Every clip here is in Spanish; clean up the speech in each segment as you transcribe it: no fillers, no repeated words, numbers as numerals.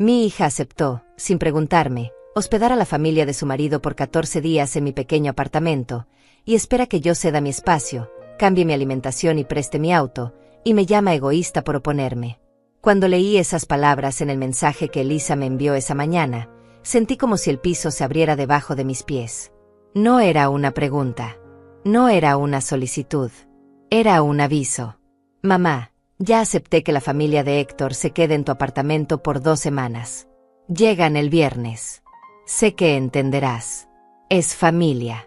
Mi hija aceptó, sin preguntarme, hospedar a la familia de su marido por 14 días en mi pequeño apartamento, y espera que yo ceda mi espacio, cambie mi alimentación y preste mi auto, y me llama egoísta por oponerme. Cuando leí esas palabras en el mensaje que Elisa me envió esa mañana, sentí como si el piso se abriera debajo de mis pies. No era una pregunta. No era una solicitud. Era un aviso. Mamá, ya acepté que la familia de Héctor se quede en tu apartamento por 2 semanas. Llegan el viernes. Sé que entenderás. Es familia.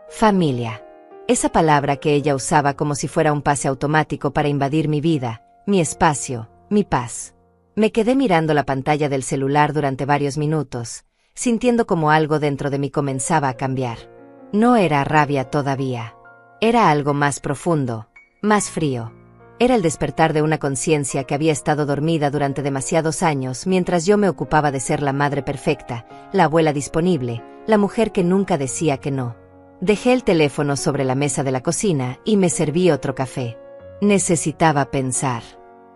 Familia. Esa palabra que ella usaba como si fuera un pase automático para invadir mi vida, mi espacio, mi paz. Me quedé mirando la pantalla del celular durante varios minutos, sintiendo como algo dentro de mí comenzaba a cambiar. No era rabia todavía. Era algo más profundo, más frío. Era el despertar de una conciencia que había estado dormida durante demasiados años mientras yo me ocupaba de ser la madre perfecta, la abuela disponible, la mujer que nunca decía que no. Dejé el teléfono sobre la mesa de la cocina y me serví otro café. Necesitaba pensar.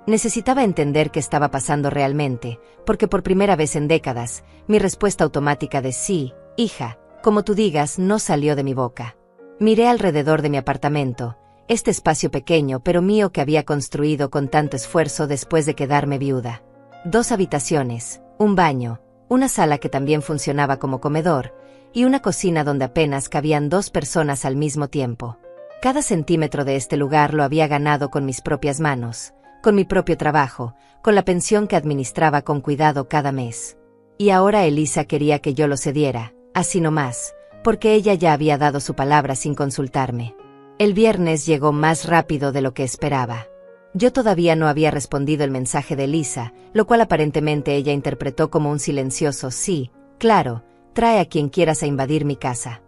Necesitaba entender qué estaba pasando realmente, porque por primera vez en décadas, mi respuesta automática de sí, hija, como tú digas, no salió de mi boca. Miré alrededor de mi apartamento, este espacio pequeño pero mío que había construido con tanto esfuerzo después de quedarme viuda. 2 habitaciones, un baño, una sala que también funcionaba como comedor, y una cocina donde apenas cabían 2 personas al mismo tiempo. Cada centímetro de este lugar lo había ganado con mis propias manos, con mi propio trabajo, con la pensión que administraba con cuidado cada mes. Y ahora Elisa quería que yo lo cediera, así nomás, porque ella ya había dado su palabra sin consultarme. El viernes llegó más rápido de lo que esperaba. Yo todavía no había respondido el mensaje de Elisa, lo cual aparentemente ella interpretó como un silencioso sí, claro, trae a quien quieras a invadir mi casa.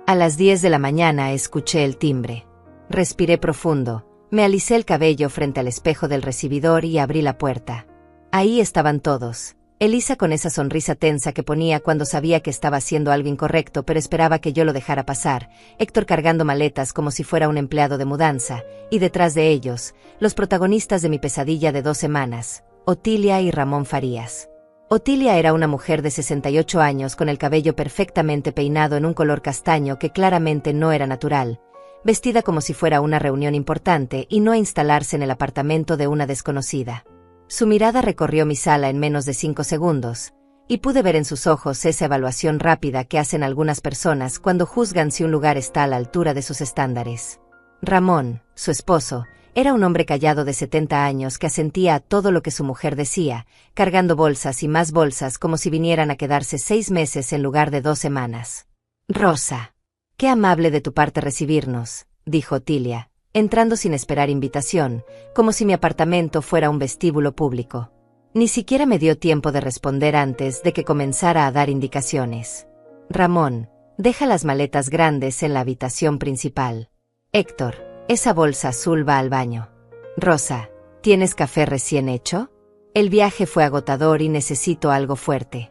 A las 10 de la mañana escuché el timbre. Respiré profundo, me alisé el cabello frente al espejo del recibidor y abrí la puerta. Ahí estaban todos. Elisa con esa sonrisa tensa que ponía cuando sabía que estaba haciendo algo incorrecto pero esperaba que yo lo dejara pasar, Héctor cargando maletas como si fuera un empleado de mudanza, y detrás de ellos, los protagonistas de mi pesadilla de 2 semanas, Otilia y Ramón Farías. Otilia era una mujer de 68 años con el cabello perfectamente peinado en un color castaño que claramente no era natural, vestida como si fuera una reunión importante y no a instalarse en el apartamento de una desconocida. Su mirada recorrió mi sala en menos de 5 segundos, y pude ver en sus ojos esa evaluación rápida que hacen algunas personas cuando juzgan si un lugar está a la altura de sus estándares. Ramón, su esposo, era un hombre callado de 70 años que asentía a todo lo que su mujer decía, cargando bolsas y más bolsas como si vinieran a quedarse 6 meses en lugar de 2 semanas. «Rosa, qué amable de tu parte recibirnos», dijo Otilia, entrando sin esperar invitación, como si mi apartamento fuera un vestíbulo público. Ni siquiera me dio tiempo de responder antes de que comenzara a dar indicaciones. «Ramón, deja las maletas grandes en la habitación principal. Héctor, esa bolsa azul va al baño. Rosa, ¿tienes café recién hecho? El viaje fue agotador y necesito algo fuerte».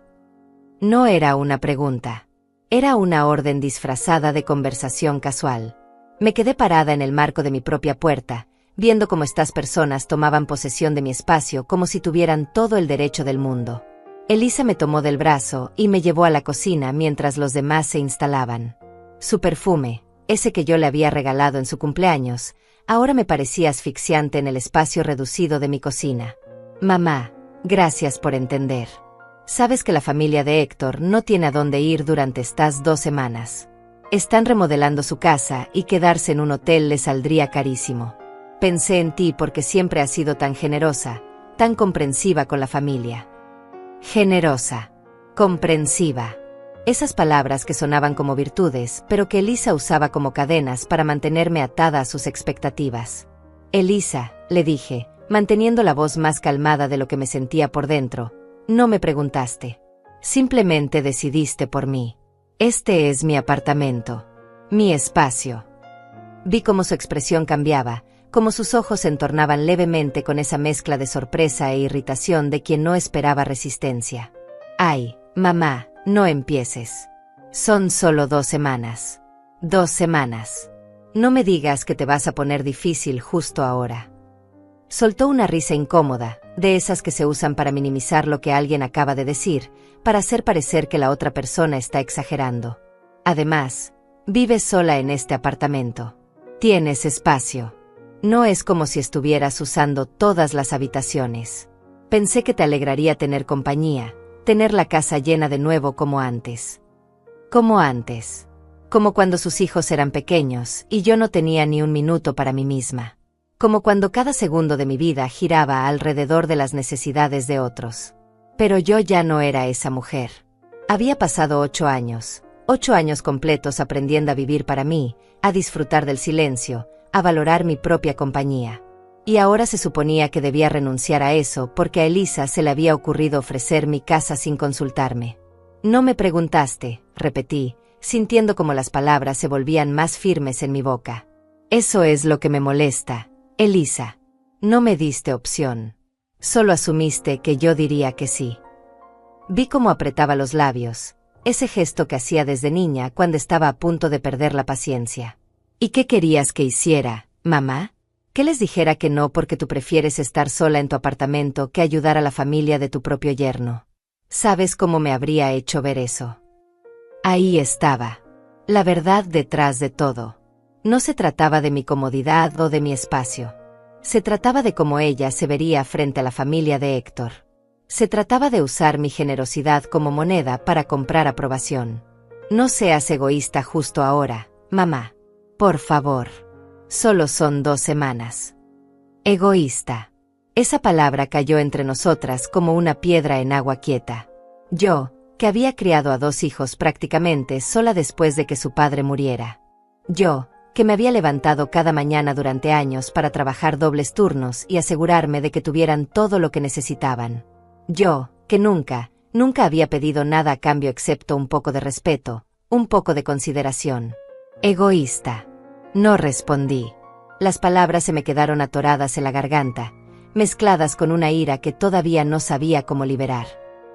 No era una pregunta. Era una orden disfrazada de conversación casual. Me quedé parada en el marco de mi propia puerta, viendo cómo estas personas tomaban posesión de mi espacio como si tuvieran todo el derecho del mundo. Elisa me tomó del brazo y me llevó a la cocina mientras los demás se instalaban. Su perfume, ese que yo le había regalado en su cumpleaños, ahora me parecía asfixiante en el espacio reducido de mi cocina. «Mamá, gracias por entender. Sabes que la familia de Héctor no tiene a dónde ir durante estas 2 semanas. Están remodelando su casa y quedarse en un hotel le saldría carísimo. Pensé en ti porque siempre has sido tan generosa, tan comprensiva con la familia». Generosa. Comprensiva. Esas palabras que sonaban como virtudes, pero que Elisa usaba como cadenas para mantenerme atada a sus expectativas. «Elisa», le dije, manteniendo la voz más calmada de lo que me sentía por dentro, «no me preguntaste. Simplemente decidiste por mí. Este es mi apartamento. Mi espacio». Vi cómo su expresión cambiaba, cómo sus ojos se entornaban levemente con esa mezcla de sorpresa e irritación de quien no esperaba resistencia. «Ay, mamá, no empieces. Son solo 2 semanas. 2 semanas. No me digas que te vas a poner difícil justo ahora». Soltó una risa incómoda, de esas que se usan para minimizar lo que alguien acaba de decir, para hacer parecer que la otra persona está exagerando. Además, vives sola en este apartamento. Tienes espacio. No es como si estuvieras usando todas las habitaciones. Pensé que te alegraría tener compañía, tener la casa llena de nuevo como antes. Como antes. Como cuando sus hijos eran pequeños y yo no tenía ni un minuto para mí misma. Como cuando cada segundo de mi vida giraba alrededor de las necesidades de otros. Pero yo ya no era esa mujer. Había pasado 8 años, 8 años completos aprendiendo a vivir para mí, a disfrutar del silencio, a valorar mi propia compañía. Y ahora se suponía que debía renunciar a eso porque a Elisa se le había ocurrido ofrecer mi casa sin consultarme. No me preguntaste, repetí, sintiendo como las palabras se volvían más firmes en mi boca. Eso es lo que me molesta, Elisa. No me diste opción. Solo asumiste que yo diría que sí. Vi cómo apretaba los labios, ese gesto que hacía desde niña cuando estaba a punto de perder la paciencia. ¿Y qué querías que hiciera, mamá? ¿Que les dijera que no porque tú prefieres estar sola en tu apartamento que ayudar a la familia de tu propio yerno? ¿Sabes cómo me habría hecho ver eso? Ahí estaba. La verdad detrás de todo. No se trataba de mi comodidad o de mi espacio. Se trataba de cómo ella se vería frente a la familia de Héctor. Se trataba de usar mi generosidad como moneda para comprar aprobación. No seas egoísta justo ahora, mamá. Por favor. Solo son 2 semanas. Egoísta. Esa palabra cayó entre nosotras como una piedra en agua quieta. Yo, que había criado a 2 hijos prácticamente sola después de que su padre muriera. Yo, que me había levantado cada mañana durante años para trabajar dobles turnos y asegurarme de que tuvieran todo lo que necesitaban. Yo, que nunca había pedido nada a cambio excepto un poco de respeto, un poco de consideración. Egoísta. No respondí. Las palabras se me quedaron atoradas en la garganta, mezcladas con una ira que todavía no sabía cómo liberar.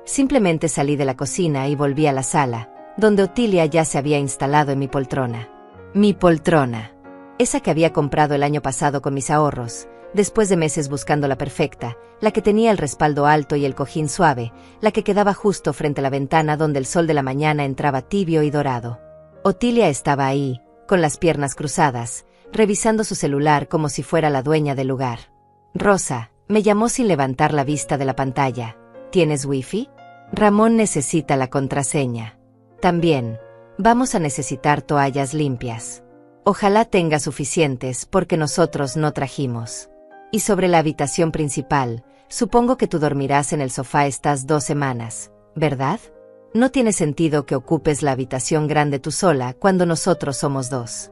Simplemente salí de la cocina y volví a la sala, donde Otilia ya se había instalado en mi poltrona. Mi poltrona. Esa que había comprado el año pasado con mis ahorros, después de meses buscando la perfecta, la que tenía el respaldo alto y el cojín suave, la que quedaba justo frente a la ventana donde el sol de la mañana entraba tibio y dorado. Otilia estaba ahí, con las piernas cruzadas, revisando su celular como si fuera la dueña del lugar. Rosa, me llamó sin levantar la vista de la pantalla. ¿Tienes wifi? Ramón necesita la contraseña. También, vamos a necesitar toallas limpias. Ojalá tenga suficientes porque nosotros no trajimos. Y sobre la habitación principal, supongo que tú dormirás en el sofá estas 2 semanas, ¿verdad? No tiene sentido que ocupes la habitación grande tú sola cuando nosotros somos 2.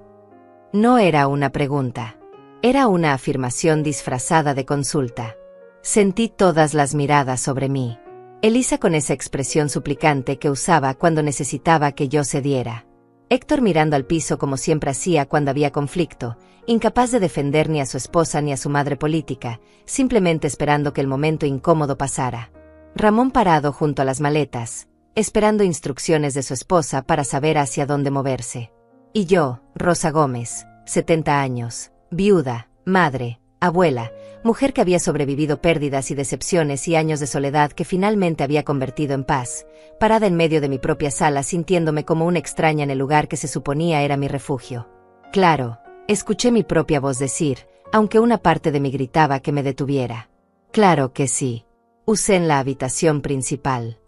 No era una pregunta. Era una afirmación disfrazada de consulta. Sentí todas las miradas sobre mí. Elisa con esa expresión suplicante que usaba cuando necesitaba que yo cediera. Héctor mirando al piso como siempre hacía cuando había conflicto, incapaz de defender ni a su esposa ni a su madre política, simplemente esperando que el momento incómodo pasara. Ramón parado junto a las maletas, esperando instrucciones de su esposa para saber hacia dónde moverse. Y yo, Rosa Gómez, 70 años, viuda, madre, abuela, mujer que había sobrevivido pérdidas y decepciones y años de soledad que finalmente había convertido en paz, parada en medio de mi propia sala sintiéndome como una extraña en el lugar que se suponía era mi refugio. Claro, escuché mi propia voz decir, aunque una parte de mí gritaba que me detuviera. Claro que sí. Usé en la habitación principal.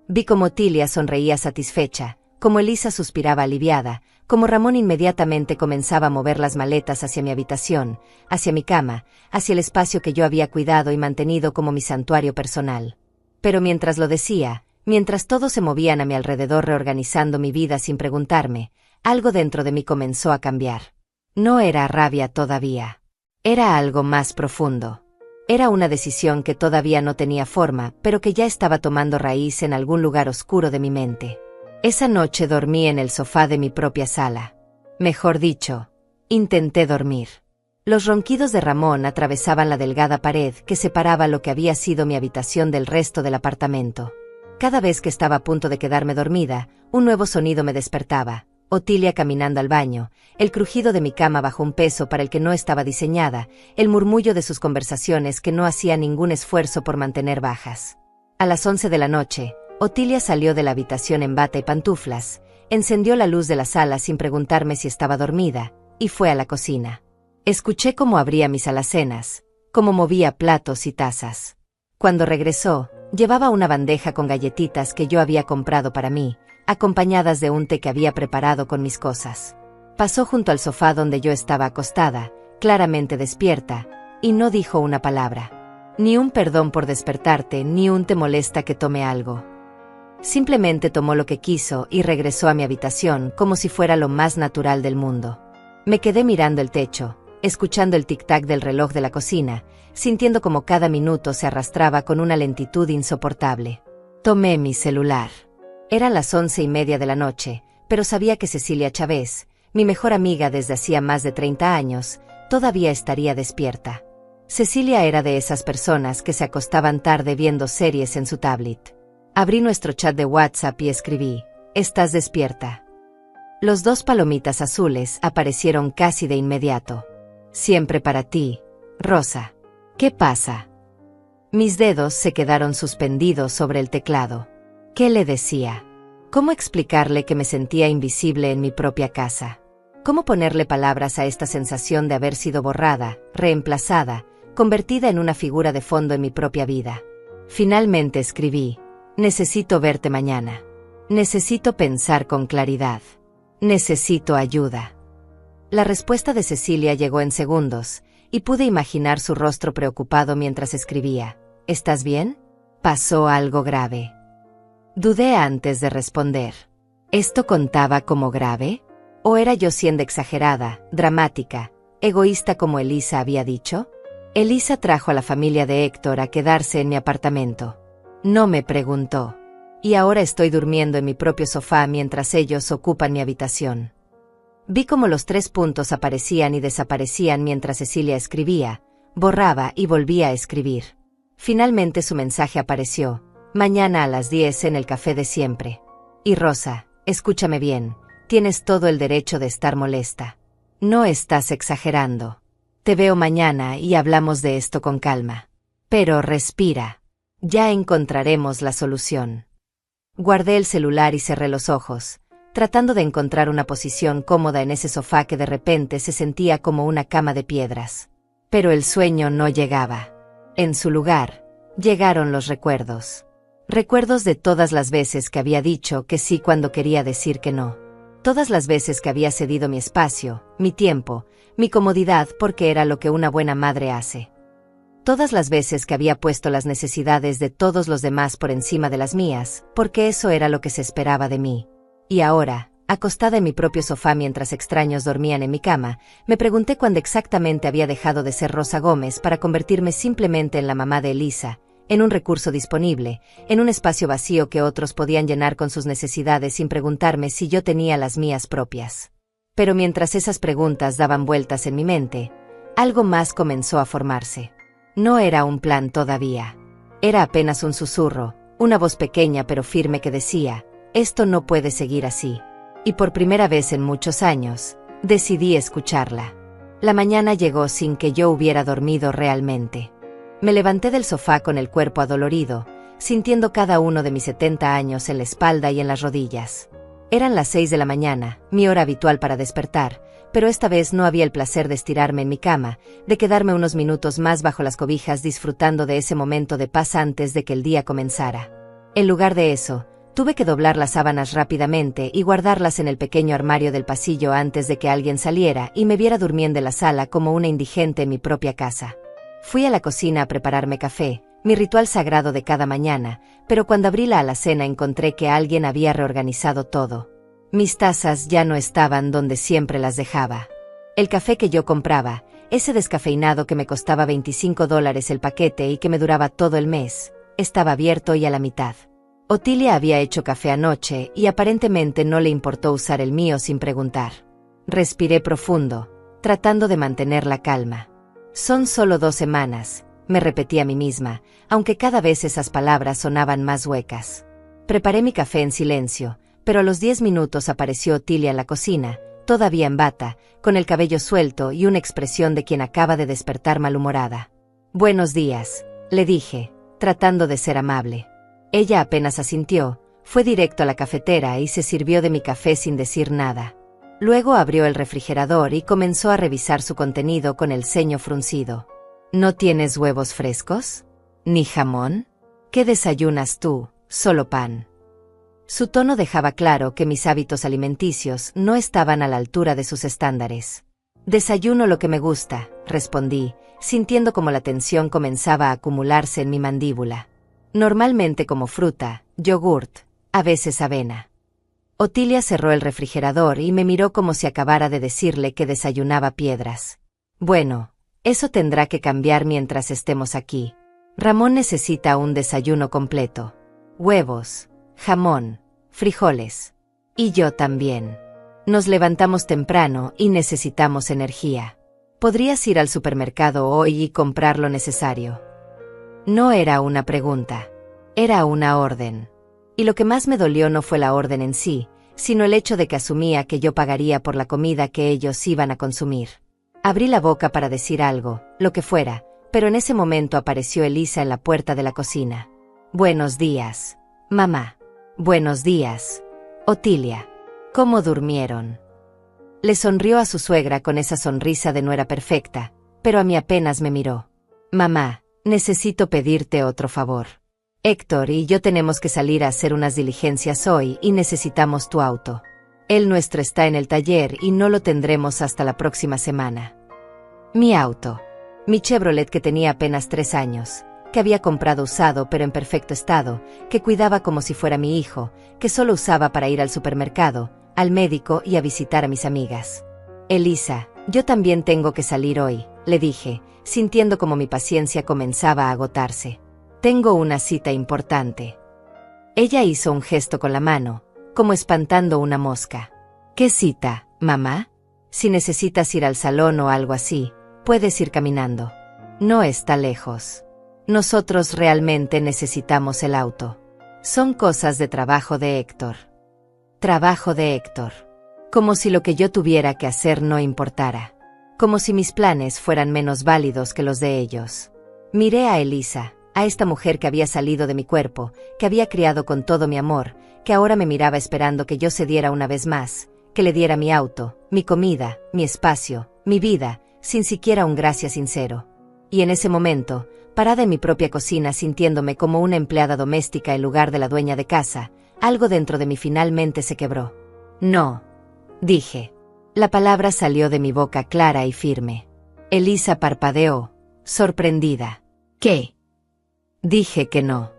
Vi como Otilia sonreía satisfecha, como Elisa suspiraba aliviada, como Ramón inmediatamente comenzaba a mover las maletas hacia mi habitación, hacia mi cama, hacia el espacio que yo había cuidado y mantenido como mi santuario personal. Pero mientras lo decía, mientras todos se movían a mi alrededor reorganizando mi vida sin preguntarme, algo dentro de mí comenzó a cambiar. No era rabia todavía. Era algo más profundo. Era una decisión que todavía no tenía forma, pero que ya estaba tomando raíz en algún lugar oscuro de mi mente. Esa noche dormí en el sofá de mi propia sala. Mejor dicho, intenté dormir. Los ronquidos de Ramón atravesaban la delgada pared que separaba lo que había sido mi habitación del resto del apartamento. Cada vez que estaba a punto de quedarme dormida, un nuevo sonido me despertaba, Otilia caminando al baño, el crujido de mi cama bajo un peso para el que no estaba diseñada, el murmullo de sus conversaciones que no hacía ningún esfuerzo por mantener bajas. A las 11 de la noche, Otilia salió de la habitación en bata y pantuflas, encendió la luz de la sala sin preguntarme si estaba dormida, y fue a la cocina. Escuché cómo abría mis alacenas, cómo movía platos y tazas. Cuando regresó, llevaba una bandeja con galletitas que yo había comprado para mí, acompañadas de un té que había preparado con mis cosas. Pasó junto al sofá donde yo estaba acostada, claramente despierta, y no dijo una palabra. Ni un perdón por despertarte, ni un te molesta que tome algo. Simplemente tomó lo que quiso y regresó a mi habitación como si fuera lo más natural del mundo. Me quedé mirando el techo, escuchando el tic-tac del reloj de la cocina, sintiendo como cada minuto se arrastraba con una lentitud insoportable. Tomé mi celular. Eran las 11:30 de la noche, pero sabía que Cecilia Chávez, mi mejor amiga desde hacía más de 30 años, todavía estaría despierta. Cecilia era de esas personas que se acostaban tarde viendo series en su tablet. Abrí nuestro chat de WhatsApp y escribí: ¿estás despierta? Los 2 palomitas azules aparecieron casi de inmediato. Siempre para ti, Rosa. ¿Qué pasa? Mis dedos se quedaron suspendidos sobre el teclado. ¿Qué le decía? ¿Cómo explicarle que me sentía invisible en mi propia casa? ¿Cómo ponerle palabras a esta sensación de haber sido borrada, reemplazada, convertida en una figura de fondo en mi propia vida? Finalmente escribí: necesito verte mañana. Necesito pensar con claridad. Necesito ayuda. La respuesta de Cecilia llegó en segundos, y pude imaginar su rostro preocupado mientras escribía: ¿estás bien? ¿Pasó algo grave? Dudé antes de responder. ¿Esto contaba como grave? ¿O era yo siendo exagerada, dramática, egoísta como Elisa había dicho? Elisa trajo a la familia de Héctor a quedarse en mi apartamento. No me preguntó. Y ahora estoy durmiendo en mi propio sofá mientras ellos ocupan mi habitación. Vi cómo los 3 puntos aparecían y desaparecían mientras Cecilia escribía, borraba y volvía a escribir. Finalmente su mensaje apareció: mañana a las 10 en el café de siempre. Y Rosa, escúchame bien, tienes todo el derecho de estar molesta. No estás exagerando. Te veo mañana y hablamos de esto con calma. Pero respira. Ya encontraremos la solución. Guardé el celular y cerré los ojos, tratando de encontrar una posición cómoda en ese sofá que de repente se sentía como una cama de piedras. Pero el sueño no llegaba. En su lugar, llegaron los recuerdos. Recuerdos de todas las veces que había dicho que sí cuando quería decir que no. Todas las veces que había cedido mi espacio, mi tiempo, mi comodidad porque era lo que una buena madre hace. Todas las veces que había puesto las necesidades de todos los demás por encima de las mías, porque eso era lo que se esperaba de mí. Y ahora, acostada en mi propio sofá mientras extraños dormían en mi cama, me pregunté cuándo exactamente había dejado de ser Rosa Gómez para convertirme simplemente en la mamá de Elisa, en un recurso disponible, en un espacio vacío que otros podían llenar con sus necesidades sin preguntarme si yo tenía las mías propias. Pero mientras esas preguntas daban vueltas en mi mente, algo más comenzó a formarse. No era un plan todavía. Era apenas un susurro, una voz pequeña pero firme que decía: esto no puede seguir así. Y por primera vez en muchos años, decidí escucharla. La mañana llegó sin que yo hubiera dormido realmente. Me levanté del sofá con el cuerpo adolorido, sintiendo cada uno de mis 70 años en la espalda y en las rodillas. Eran las 6 de la mañana, mi hora habitual para despertar, pero esta vez no había el placer de estirarme en mi cama, de quedarme unos minutos más bajo las cobijas disfrutando de ese momento de paz antes de que el día comenzara. En lugar de eso, tuve que doblar las sábanas rápidamente y guardarlas en el pequeño armario del pasillo antes de que alguien saliera y me viera durmiendo en la sala como una indigente en mi propia casa. Fui a la cocina a prepararme café, mi ritual sagrado de cada mañana, pero cuando abrí la alacena encontré que alguien había reorganizado todo. Mis tazas ya no estaban donde siempre las dejaba. El café que yo compraba, ese descafeinado que me costaba $25 el paquete y que me duraba todo el mes, estaba abierto y a la mitad. Otilia había hecho café anoche y aparentemente no le importó usar el mío sin preguntar. Respiré profundo, tratando de mantener la calma. Son solo 2 semanas, me repetí a mí misma, aunque cada vez esas palabras sonaban más huecas. Preparé mi café en silencio, pero a los 10 minutos apareció Otilia en la cocina, todavía en bata, con el cabello suelto y una expresión de quien acaba de despertar malhumorada. «Buenos días», le dije, tratando de ser amable. Ella apenas asintió, fue directo a la cafetera y se sirvió de mi café sin decir nada. Luego abrió el refrigerador y comenzó a revisar su contenido con el ceño fruncido. «¿No tienes huevos frescos? ¿Ni jamón? ¿Qué desayunas tú? Solo pan». Su tono dejaba claro que mis hábitos alimenticios no estaban a la altura de sus estándares. «Desayuno lo que me gusta», respondí, sintiendo como la tensión comenzaba a acumularse en mi mandíbula. «Normalmente como fruta, yogurt, a veces avena». Otilia cerró el refrigerador y me miró como si acabara de decirle que desayunaba piedras. «Bueno, eso tendrá que cambiar mientras estemos aquí. Ramón necesita un desayuno completo. Huevos, jamón, frijoles. Y yo también. Nos levantamos temprano y necesitamos energía. ¿Podrías ir al supermercado hoy y comprar lo necesario?». No era una pregunta. Era una orden. Y lo que más me dolió no fue la orden en sí, sino el hecho de que asumía que yo pagaría por la comida que ellos iban a consumir. Abrí la boca para decir algo, lo que fuera, pero en ese momento apareció Elisa en la puerta de la cocina. «Buenos días, mamá». «Buenos días, Otilia. ¿Cómo durmieron?». Le sonrió a su suegra con esa sonrisa de nuera perfecta, pero a mí apenas me miró. «Mamá, necesito pedirte otro favor. Héctor y yo tenemos que salir a hacer unas diligencias hoy y necesitamos tu auto. El nuestro está en el taller y no lo tendremos hasta la próxima semana». Mi auto. Mi Chevrolet que tenía apenas 3 años, que había comprado usado pero en perfecto estado, que cuidaba como si fuera mi hijo, que solo usaba para ir al supermercado, al médico y a visitar a mis amigas. «Elisa, yo también tengo que salir hoy», le dije, sintiendo como mi paciencia comenzaba a agotarse. «Tengo una cita importante». Ella hizo un gesto con la mano, como espantando una mosca. «¿Qué cita, mamá? Si necesitas ir al salón o algo así, puedes ir caminando. No está lejos. Nosotros realmente necesitamos el auto. Son cosas de trabajo de Héctor». Trabajo de Héctor. Como si lo que yo tuviera que hacer no importara. Como si mis planes fueran menos válidos que los de ellos. Miré a Elisa, a esta mujer que había salido de mi cuerpo, que había criado con todo mi amor, que ahora me miraba esperando que yo cediera una vez más, que le diera mi auto, mi comida, mi espacio, mi vida, sin siquiera un gracias sincero. Y en ese momento, parada en mi propia cocina sintiéndome como una empleada doméstica en lugar de la dueña de casa, algo dentro de mí finalmente se quebró. «No», dije. La palabra salió de mi boca clara y firme. Elisa parpadeó, sorprendida. «¿Qué?». Dije que no.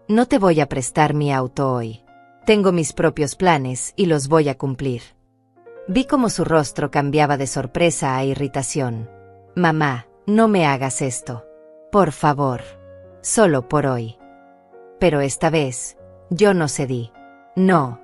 «No te voy a prestar mi auto hoy. Tengo mis propios planes y los voy a cumplir». Vi cómo su rostro cambiaba de sorpresa a irritación. «Mamá, no me hagas esto. Por favor. Solo por hoy». Pero esta vez, yo no cedí. «No.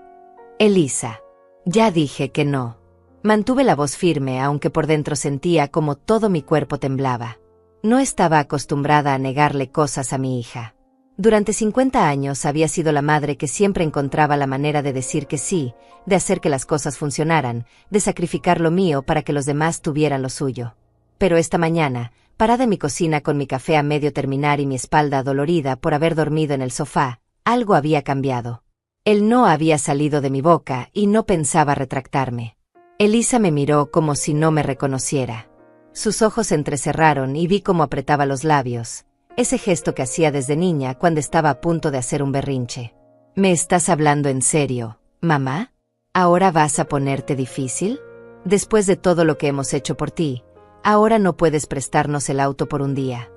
Elisa. Ya dije que no». Mantuve la voz firme aunque por dentro sentía como todo mi cuerpo temblaba. No estaba acostumbrada a negarle cosas a mi hija. Durante 50 años había sido la madre que siempre encontraba la manera de decir que sí, de hacer que las cosas funcionaran, de sacrificar lo mío para que los demás tuvieran lo suyo. Pero esta mañana, parada en mi cocina con mi café a medio terminar y mi espalda dolorida por haber dormido en el sofá, algo había cambiado. El no había salido de mi boca y no pensaba retractarme. Elisa me miró como si no me reconociera. Sus ojos se entrecerraron y vi cómo apretaba los labios, ese gesto que hacía desde niña cuando estaba a punto de hacer un berrinche. «¿Me estás hablando en serio, mamá? ¿Ahora vas a ponerte difícil? Después de todo lo que hemos hecho por ti, ahora no puedes prestarnos el auto por un día.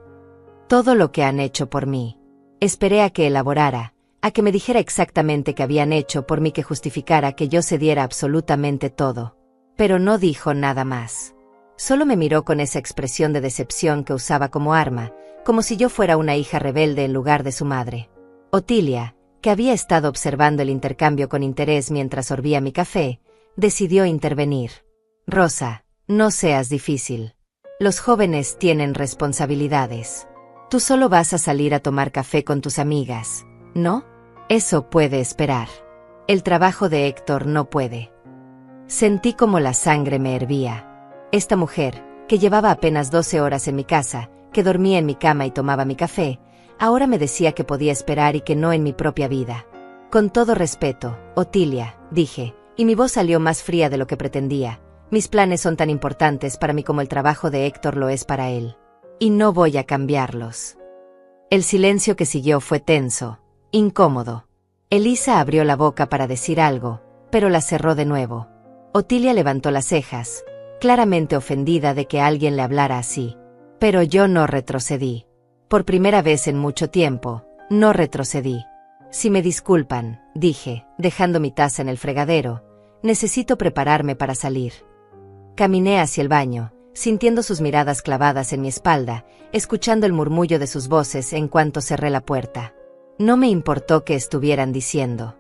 Todo lo que han hecho por mí. Esperé a que elaborara, a que me dijera exactamente qué habían hecho por mí que justificara que yo cediera absolutamente todo. Pero no dijo nada más. Solo me miró con esa expresión de decepción que usaba como arma, como si yo fuera una hija rebelde en lugar de su madre. Otilia, que había estado observando el intercambio con interés mientras sorbía mi café, decidió intervenir. «Rosa, no seas difícil. Los jóvenes tienen responsabilidades. Tú solo vas a salir a tomar café con tus amigas, ¿no? Eso puede esperar». El trabajo de Héctor no puede. Sentí como la sangre me hervía. Esta mujer, que llevaba apenas 12 horas en mi casa, que dormía en mi cama y tomaba mi café, ahora me decía que podía esperar y que no en mi propia vida. Con todo respeto, Otilia, dije, y mi voz salió más fría de lo que pretendía. Mis planes son tan importantes para mí como el trabajo de Héctor lo es para él. Y no voy a cambiarlos. El silencio que siguió fue tenso, incómodo. Elisa abrió la boca para decir algo, pero la cerró de nuevo. Otilia levantó las cejas, claramente ofendida de que alguien le hablara así. Pero yo no retrocedí. Por primera vez en mucho tiempo, no retrocedí. Si me disculpan, dije, dejando mi taza en el fregadero, necesito prepararme para salir. Caminé hacia el baño, sintiendo sus miradas clavadas en mi espalda, escuchando el murmullo de sus voces en cuanto cerré la puerta. No me importó qué estuvieran diciendo.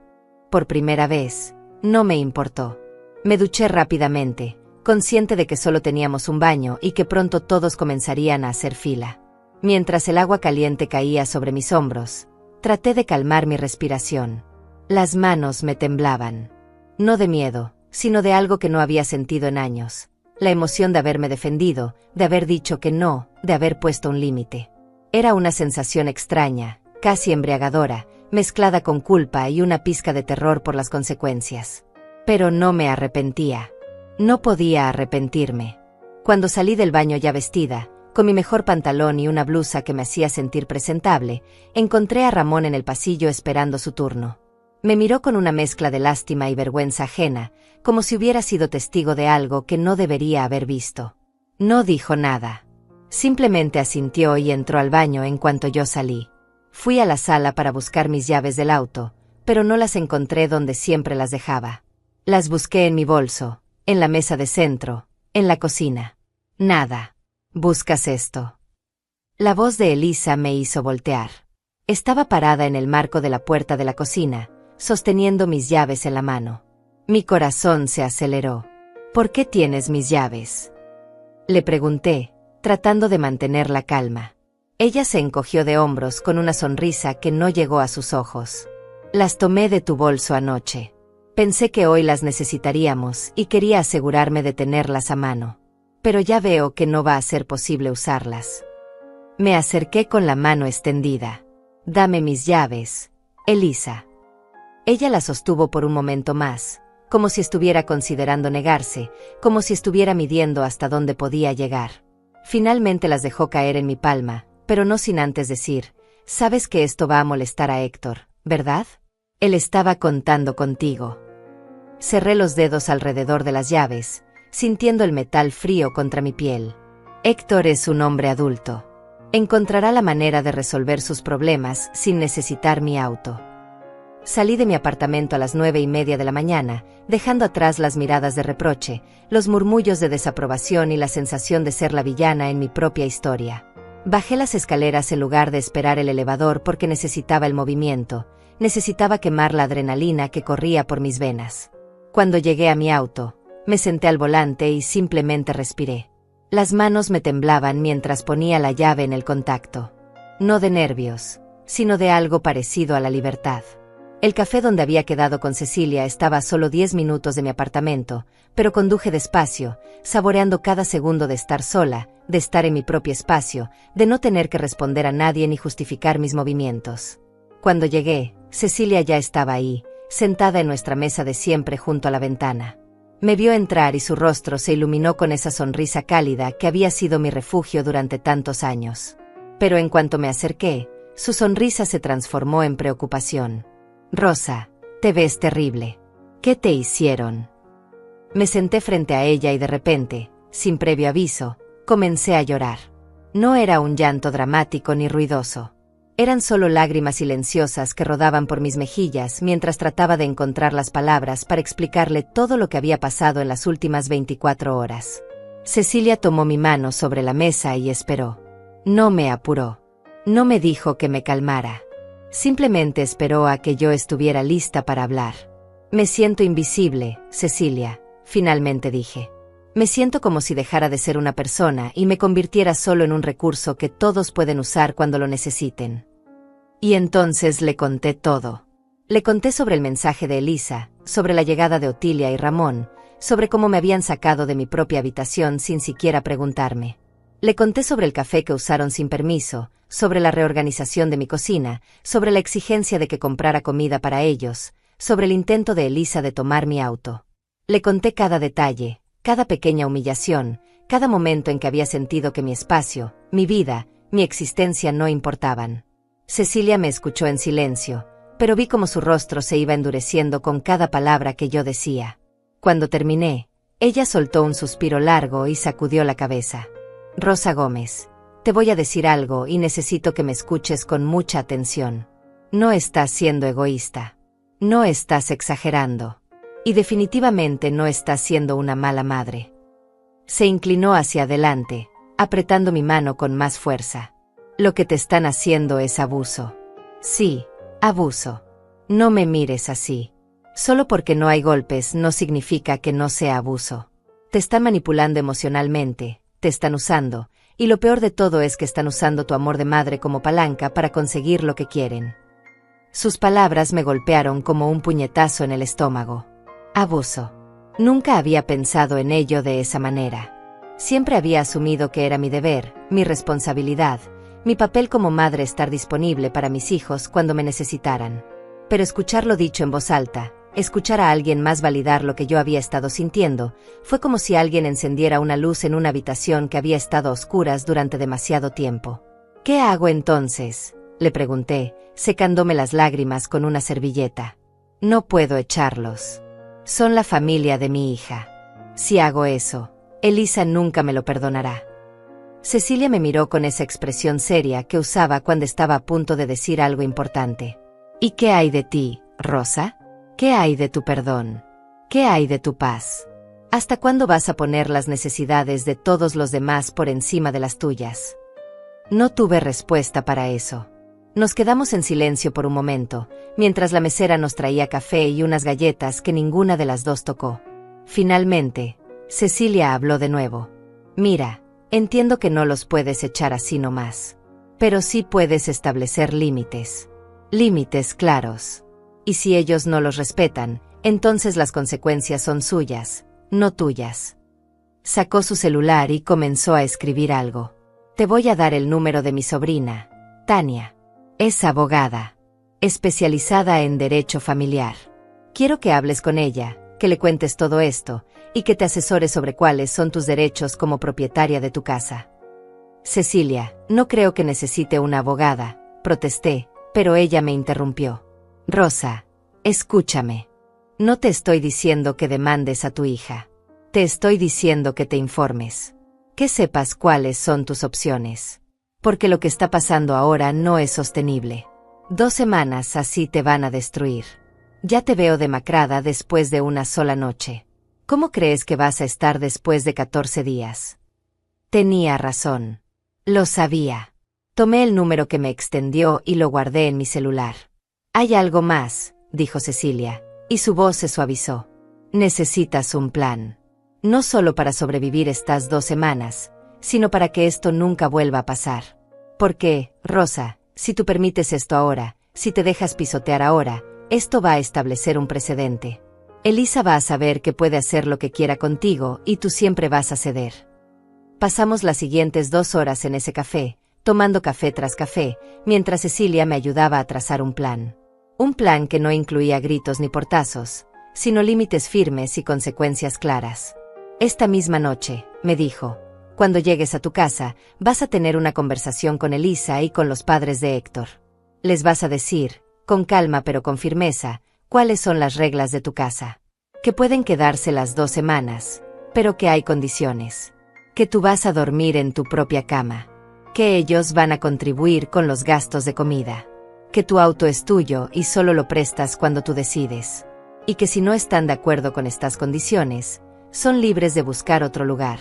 Por primera vez, no me importó. Me duché rápidamente, consciente de que solo teníamos un baño y que pronto todos comenzarían a hacer fila. Mientras el agua caliente caía sobre mis hombros, traté de calmar mi respiración. Las manos me temblaban. No de miedo, sino de algo que no había sentido en años. La emoción de haberme defendido, de haber dicho que no, de haber puesto un límite. Era una sensación extraña, casi embriagadora, mezclada con culpa y una pizca de terror por las consecuencias. Pero no me arrepentía. No podía arrepentirme. Cuando salí del baño ya vestida, con mi mejor pantalón y una blusa que me hacía sentir presentable, encontré a Ramón en el pasillo esperando su turno. Me miró con una mezcla de lástima y vergüenza ajena, como si hubiera sido testigo de algo que no debería haber visto. No dijo nada. Simplemente asintió y entró al baño en cuanto yo salí. Fui a la sala para buscar mis llaves del auto, pero no las encontré donde siempre las dejaba. Las busqué en mi bolso, en la mesa de centro, en la cocina. Nada. ¿Buscas esto? La voz de Elisa me hizo voltear. Estaba parada en el marco de la puerta de la cocina, sosteniendo mis llaves en la mano. Mi corazón se aceleró. ¿Por qué tienes mis llaves? Le pregunté, tratando de mantener la calma. Ella se encogió de hombros con una sonrisa que no llegó a sus ojos. Las tomé de tu bolso anoche. Pensé que hoy las necesitaríamos y quería asegurarme de tenerlas a mano. Pero ya veo que no va a ser posible usarlas. Me acerqué con la mano extendida. Dame mis llaves, Elisa. Ella las sostuvo por un momento más, como si estuviera considerando negarse, como si estuviera midiendo hasta dónde podía llegar. Finalmente las dejó caer en mi palma, pero no sin antes decir, sabes que esto va a molestar a Héctor, ¿verdad? Él estaba contando contigo. Cerré los dedos alrededor de las llaves, sintiendo el metal frío contra mi piel. Héctor es un hombre adulto. Encontrará la manera de resolver sus problemas sin necesitar mi auto. Salí de mi apartamento a las 9:30 de la mañana, dejando atrás las miradas de reproche, los murmullos de desaprobación y la sensación de ser la villana en mi propia historia. Bajé las escaleras en lugar de esperar el elevador porque necesitaba el movimiento, necesitaba quemar la adrenalina que corría por mis venas. Cuando llegué a mi auto, me senté al volante y simplemente respiré. Las manos me temblaban mientras ponía la llave en el contacto. No de nervios, sino de algo parecido a la libertad. El café donde había quedado con Cecilia estaba a solo 10 minutos de mi apartamento, pero conduje despacio, saboreando cada segundo de estar sola, de estar en mi propio espacio, de no tener que responder a nadie ni justificar mis movimientos. Cuando llegué, Cecilia ya estaba ahí, sentada en nuestra mesa de siempre junto a la ventana. Me vio entrar y su rostro se iluminó con esa sonrisa cálida que había sido mi refugio durante tantos años. Pero en cuanto me acerqué, su sonrisa se transformó en preocupación. Rosa, te ves terrible. ¿Qué te hicieron? Me senté frente a ella y de repente, sin previo aviso, comencé a llorar. No era un llanto dramático ni ruidoso. Eran solo lágrimas silenciosas que rodaban por mis mejillas mientras trataba de encontrar las palabras para explicarle todo lo que había pasado en las últimas 24 horas. Cecilia tomó mi mano sobre la mesa y esperó. No me apuró. No me dijo que me calmara. Simplemente esperó a que yo estuviera lista para hablar. Me siento invisible, Cecilia, finalmente dije. Me siento como si dejara de ser una persona y me convirtiera solo en un recurso que todos pueden usar cuando lo necesiten. Y entonces le conté todo. Le conté sobre el mensaje de Elisa, sobre la llegada de Otilia y Ramón, sobre cómo me habían sacado de mi propia habitación sin siquiera preguntarme. Le conté sobre el café que usaron sin permiso, sobre la reorganización de mi cocina, sobre la exigencia de que comprara comida para ellos, sobre el intento de Elisa de tomar mi auto. Le conté cada detalle, cada pequeña humillación, cada momento en que había sentido que mi espacio, mi vida, mi existencia no importaban. Cecilia me escuchó en silencio, pero vi cómo su rostro se iba endureciendo con cada palabra que yo decía. Cuando terminé, ella soltó un suspiro largo y sacudió la cabeza. Rosa Gómez, te voy a decir algo y necesito que me escuches con mucha atención. No estás siendo egoísta. No estás exagerando. Y definitivamente no estás siendo una mala madre. Se inclinó hacia adelante, apretando mi mano con más fuerza. Lo que te están haciendo es abuso. Sí, abuso. No me mires así. Solo porque no hay golpes no significa que no sea abuso. Te están manipulando emocionalmente, te están usando, y lo peor de todo es que están usando tu amor de madre como palanca para conseguir lo que quieren. Sus palabras me golpearon como un puñetazo en el estómago. Abuso. Nunca había pensado en ello de esa manera. Siempre había asumido que era mi deber, mi responsabilidad, mi papel como madre estar disponible para mis hijos cuando me necesitaran. Pero escucharlo dicho en voz alta, escuchar a alguien más validar lo que yo había estado sintiendo, fue como si alguien encendiera una luz en una habitación que había estado a oscuras durante demasiado tiempo. ¿Qué hago entonces?, le pregunté, secándome las lágrimas con una servilleta. No puedo echarlos. Son la familia de mi hija. Si hago eso, Elisa nunca me lo perdonará. Cecilia me miró con esa expresión seria que usaba cuando estaba a punto de decir algo importante. ¿Y qué hay de ti, Rosa? ¿Qué hay de tu perdón? ¿Qué hay de tu paz? ¿Hasta cuándo vas a poner las necesidades de todos los demás por encima de las tuyas? No tuve respuesta para eso. Nos quedamos en silencio por un momento, mientras la mesera nos traía café y unas galletas que ninguna de las dos tocó. Finalmente, Cecilia habló de nuevo. Mira, entiendo que no los puedes echar así nomás. Pero sí puedes establecer límites. Límites claros. Y si ellos no los respetan, entonces las consecuencias son suyas, no tuyas. Sacó su celular y comenzó a escribir algo. Te voy a dar el número de mi sobrina, Tania. Es abogada, especializada en derecho familiar. Quiero que hables con ella, que le cuentes todo esto, y que te asesores sobre cuáles son tus derechos como propietaria de tu casa. Cecilia, no creo que necesite una abogada, protesté, pero ella me interrumpió. Rosa, escúchame. No te estoy diciendo que demandes a tu hija. Te estoy diciendo que te informes. Que sepas cuáles son tus opciones. Porque lo que está pasando ahora no es sostenible. 2 semanas así te van a destruir. Ya te veo demacrada después de una sola noche. ¿Cómo crees que vas a estar después de 14 días? Tenía razón. Lo sabía. Tomé el número que me extendió y lo guardé en mi celular. Hay algo más, dijo Cecilia, y su voz se suavizó. Necesitas un plan. No solo para sobrevivir estas 2 semanas, sino para que esto nunca vuelva a pasar. Porque, Rosa, si tú permites esto ahora, si te dejas pisotear ahora, esto va a establecer un precedente. Elisa va a saber que puede hacer lo que quiera contigo y tú siempre vas a ceder. Pasamos las siguientes 2 horas en ese café, tomando café tras café, mientras Cecilia me ayudaba a trazar un plan. Un plan que no incluía gritos ni portazos, sino límites firmes y consecuencias claras. Esta misma noche, me dijo, cuando llegues a tu casa, vas a tener una conversación con Elisa y con los padres de Héctor. Les vas a decir, con calma pero con firmeza, cuáles son las reglas de tu casa. Que pueden quedarse las 2 semanas, pero que hay condiciones. Que tú vas a dormir en tu propia cama. Que ellos van a contribuir con los gastos de comida. Que tu auto es tuyo y solo lo prestas cuando tú decides. Y que si no están de acuerdo con estas condiciones, son libres de buscar otro lugar.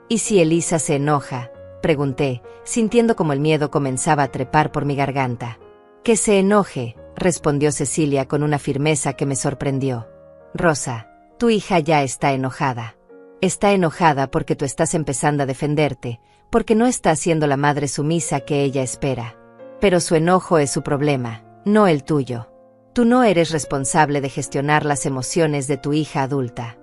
¿Y si Elisa se enoja?, pregunté, sintiendo como el miedo comenzaba a trepar por mi garganta. Que se enoje, respondió Cecilia con una firmeza que me sorprendió. Rosa, tu hija ya está enojada. Está enojada porque tú estás empezando a defenderte, porque no estás siendo la madre sumisa que ella espera. Pero su enojo es su problema, no el tuyo. Tú no eres responsable de gestionar las emociones de tu hija adulta.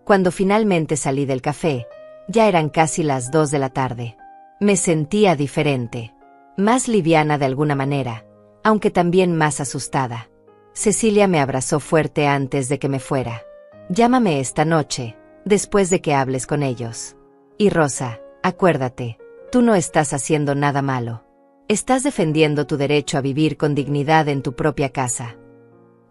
Cuando finalmente salí del café, ya eran casi las 2 de la tarde. Me sentía diferente, más liviana de alguna manera, aunque también más asustada. Cecilia me abrazó fuerte antes de que me fuera. Llámame esta noche, después de que hables con ellos. Y Rosa, acuérdate, tú no estás haciendo nada malo. Estás defendiendo tu derecho a vivir con dignidad en tu propia casa.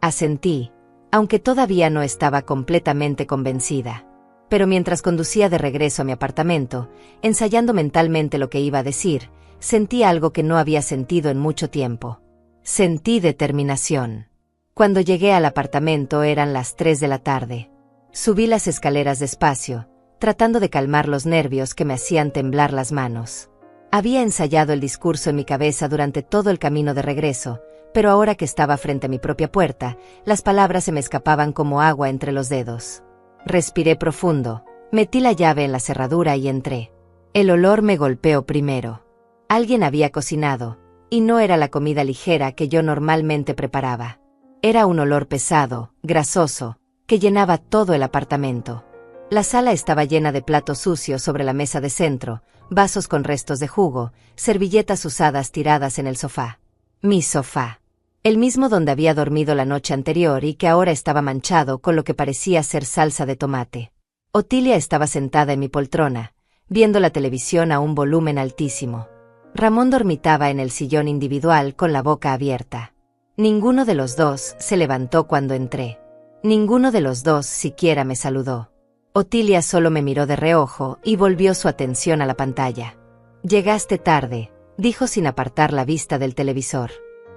Asentí, aunque todavía no estaba completamente convencida. Pero mientras conducía de regreso a mi apartamento, ensayando mentalmente lo que iba a decir, sentí algo que no había sentido en mucho tiempo. Sentí determinación. Cuando llegué al apartamento eran las 3 de la tarde. Subí las escaleras despacio, tratando de calmar los nervios que me hacían temblar las manos. Había ensayado el discurso en mi cabeza durante todo el camino de regreso, pero ahora que estaba frente a mi propia puerta, las palabras se me escapaban como agua entre los dedos. Respiré profundo, metí la llave en la cerradura y entré. El olor me golpeó primero. Alguien había cocinado, y no era la comida ligera que yo normalmente preparaba. Era un olor pesado, grasoso, que llenaba todo el apartamento. La sala estaba llena de platos sucios sobre la mesa de centro, vasos con restos de jugo, servilletas usadas tiradas en el sofá. Mi sofá. El mismo donde había dormido la noche anterior y que ahora estaba manchado con lo que parecía ser salsa de tomate. Otilia estaba sentada en mi poltrona, viendo la televisión a un volumen altísimo. Ramón dormitaba en el sillón individual con la boca abierta. Ninguno de los dos se levantó cuando entré. Ninguno de los dos siquiera me saludó. Otilia solo me miró de reojo y volvió su atención a la pantalla. «Llegaste tarde», dijo sin apartar la vista del televisor.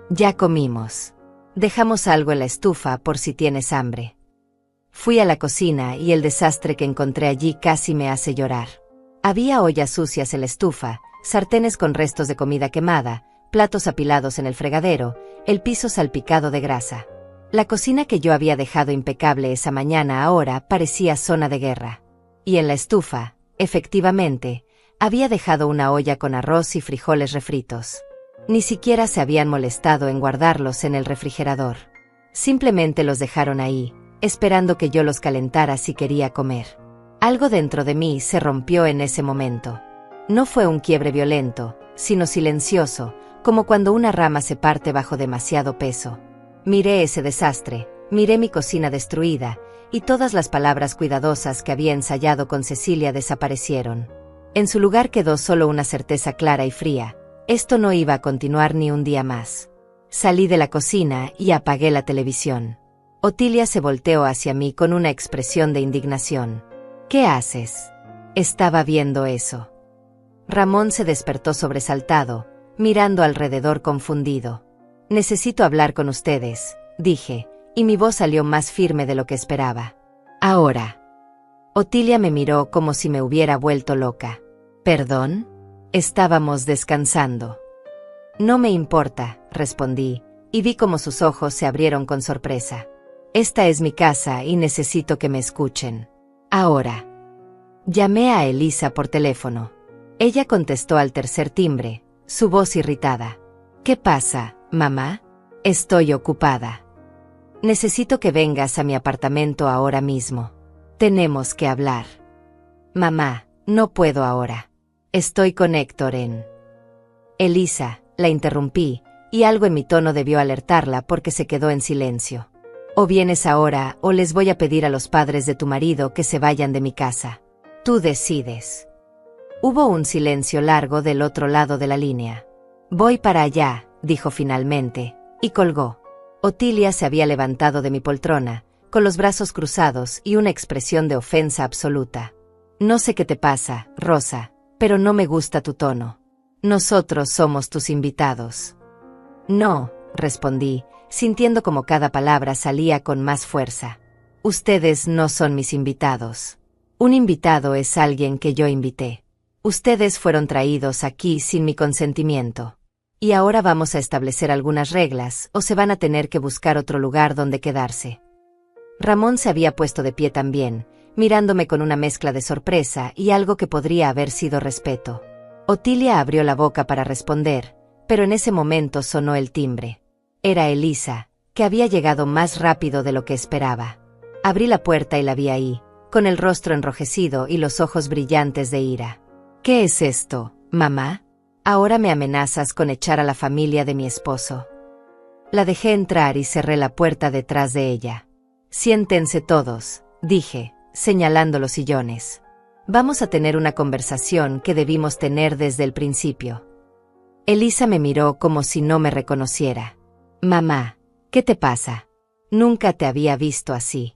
«Ya comimos. Dejamos algo en la estufa por si tienes hambre». Fui a la cocina y el desastre que encontré allí casi me hace llorar. Había ollas sucias en la estufa, sartenes con restos de comida quemada, platos apilados en el fregadero, el piso salpicado de grasa. La cocina que yo había dejado impecable esa mañana ahora parecía zona de guerra. Y en la estufa, efectivamente, había dejado una olla con arroz y frijoles refritos. Ni siquiera se habían molestado en guardarlos en el refrigerador. Simplemente los dejaron ahí, esperando que yo los calentara si quería comer. Algo dentro de mí se rompió en ese momento. No fue un quiebre violento, sino silencioso, como cuando una rama se parte bajo demasiado peso. Miré ese desastre, miré mi cocina destruida, y todas las palabras cuidadosas que había ensayado con Cecilia desaparecieron. En su lugar quedó solo una certeza clara y fría: esto no iba a continuar ni un día más. Salí de la cocina y apagué la televisión. Otilia se volteó hacia mí con una expresión de indignación. «¿Qué haces?» «Estaba viendo eso». Ramón se despertó sobresaltado, mirando alrededor confundido. «Necesito hablar con ustedes», dije, y mi voz salió más firme de lo que esperaba. «Ahora». Otilia me miró como si me hubiera vuelto loca. «¿Perdón?» «Estábamos descansando». «No me importa», respondí, y vi cómo sus ojos se abrieron con sorpresa. «Esta es mi casa y necesito que me escuchen. Ahora». Llamé a Elisa por teléfono. Ella contestó al tercer timbre, su voz irritada. «¿Qué pasa, mamá?» «Estoy ocupada. Necesito que vengas a mi apartamento ahora mismo. Tenemos que hablar». «Mamá, no puedo ahora. Estoy con Héctor en...» «Elisa», la interrumpí, y algo en mi tono debió alertarla porque se quedó en silencio. «O vienes ahora o les voy a pedir a los padres de tu marido que se vayan de mi casa. Tú decides». Hubo un silencio largo del otro lado de la línea. «Voy para allá», dijo finalmente, y colgó. Otilia se había levantado de mi poltrona, con los brazos cruzados y una expresión de ofensa absoluta. «No sé qué te pasa, Rosa, pero no me gusta tu tono. Nosotros somos tus invitados». «No», respondí, sintiendo como cada palabra salía con más fuerza. «Ustedes no son mis invitados. Un invitado es alguien que yo invité. Ustedes fueron traídos aquí sin mi consentimiento. Y ahora vamos a establecer algunas reglas o se van a tener que buscar otro lugar donde quedarse». Ramón se había puesto de pie también, mirándome con una mezcla de sorpresa y algo que podría haber sido respeto. Otilia abrió la boca para responder, pero en ese momento sonó el timbre. Era Elisa, que había llegado más rápido de lo que esperaba. Abrí la puerta y la vi ahí, con el rostro enrojecido y los ojos brillantes de ira. ¿Qué es esto, mamá? Ahora me amenazas con echar a la familia de mi esposo. La dejé entrar y cerré la puerta detrás de ella. Siéntense todos, dije, señalando los sillones. Vamos a tener una conversación que debimos tener desde el principio. Elisa me miró como si no me reconociera. Mamá, ¿qué te pasa? Nunca te había visto así.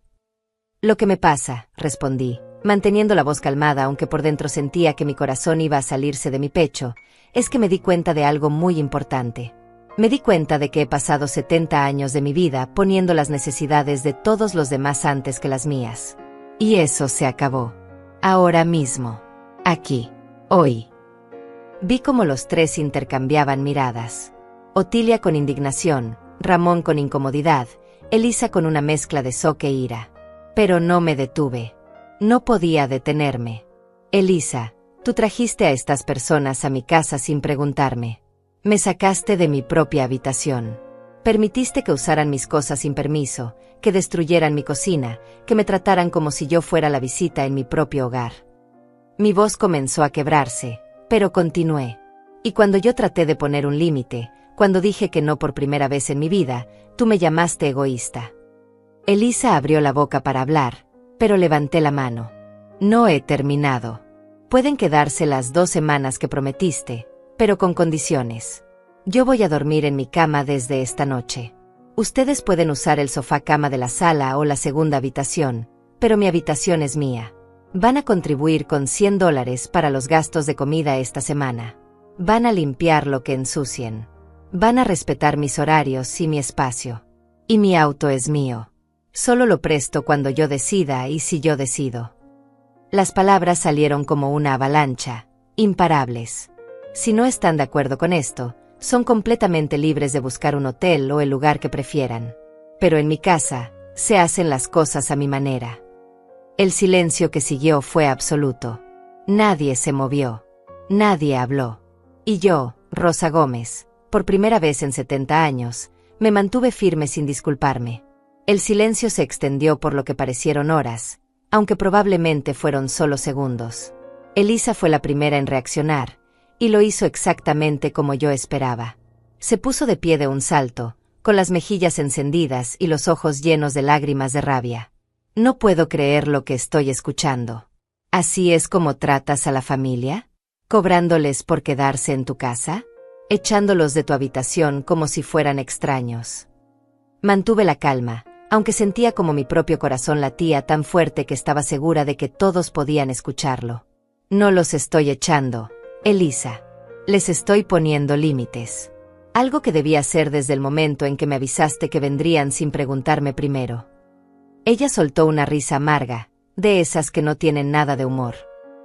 Lo que me pasa, respondí, manteniendo la voz calmada aunque por dentro sentía que mi corazón iba a salirse de mi pecho, es que me di cuenta de algo muy importante. Me di cuenta de que he pasado 70 años de mi vida poniendo las necesidades de todos los demás antes que las mías. Y eso se acabó. Ahora mismo. Aquí. Hoy. Vi cómo los tres intercambiaban miradas. Otilia con indignación, Ramón con incomodidad, Elisa con una mezcla de shock e ira. Pero no me detuve. No podía detenerme. Elisa, tú trajiste a estas personas a mi casa sin preguntarme. Me sacaste de mi propia habitación. Permitiste que usaran mis cosas sin permiso, que destruyeran mi cocina, que me trataran como si yo fuera la visita en mi propio hogar. Mi voz comenzó a quebrarse, pero continué. Y cuando yo traté de poner un límite, cuando dije que no por primera vez en mi vida, tú me llamaste egoísta. Elisa abrió la boca para hablar, pero levanté la mano. No he terminado. Pueden quedarse las 2 semanas que prometiste, pero con condiciones. Yo voy a dormir en mi cama desde esta noche. Ustedes pueden usar el sofá cama de la sala o la segunda habitación, pero mi habitación es mía. Van a contribuir con $100 para los gastos de comida esta semana. Van a limpiar lo que ensucien. Van a respetar mis horarios y mi espacio. Y mi auto es mío. Solo lo presto cuando yo decida y si yo decido. Las palabras salieron como una avalancha, imparables. Si no están de acuerdo con esto, son completamente libres de buscar un hotel o el lugar que prefieran. Pero en mi casa, se hacen las cosas a mi manera. El silencio que siguió fue absoluto. Nadie se movió. Nadie habló. Y yo, Rosa Gómez, por primera vez en 70 años, me mantuve firme sin disculparme. El silencio se extendió por lo que parecieron horas, aunque probablemente fueron solo segundos. Elisa fue la primera en reaccionar, y lo hizo exactamente como yo esperaba. Se puso de pie de un salto, con las mejillas encendidas y los ojos llenos de lágrimas de rabia. No puedo creer lo que estoy escuchando. ¿Así es como tratas a la familia? ¿Cobrándoles por quedarse en tu casa? ¿Echándolos de tu habitación como si fueran extraños? Mantuve la calma, aunque sentía como mi propio corazón latía tan fuerte que estaba segura de que todos podían escucharlo. No los estoy echando, Elisa. Les estoy poniendo límites. Algo que debía hacer desde el momento en que me avisaste que vendrían sin preguntarme primero. Ella soltó una risa amarga, de esas que no tienen nada de humor.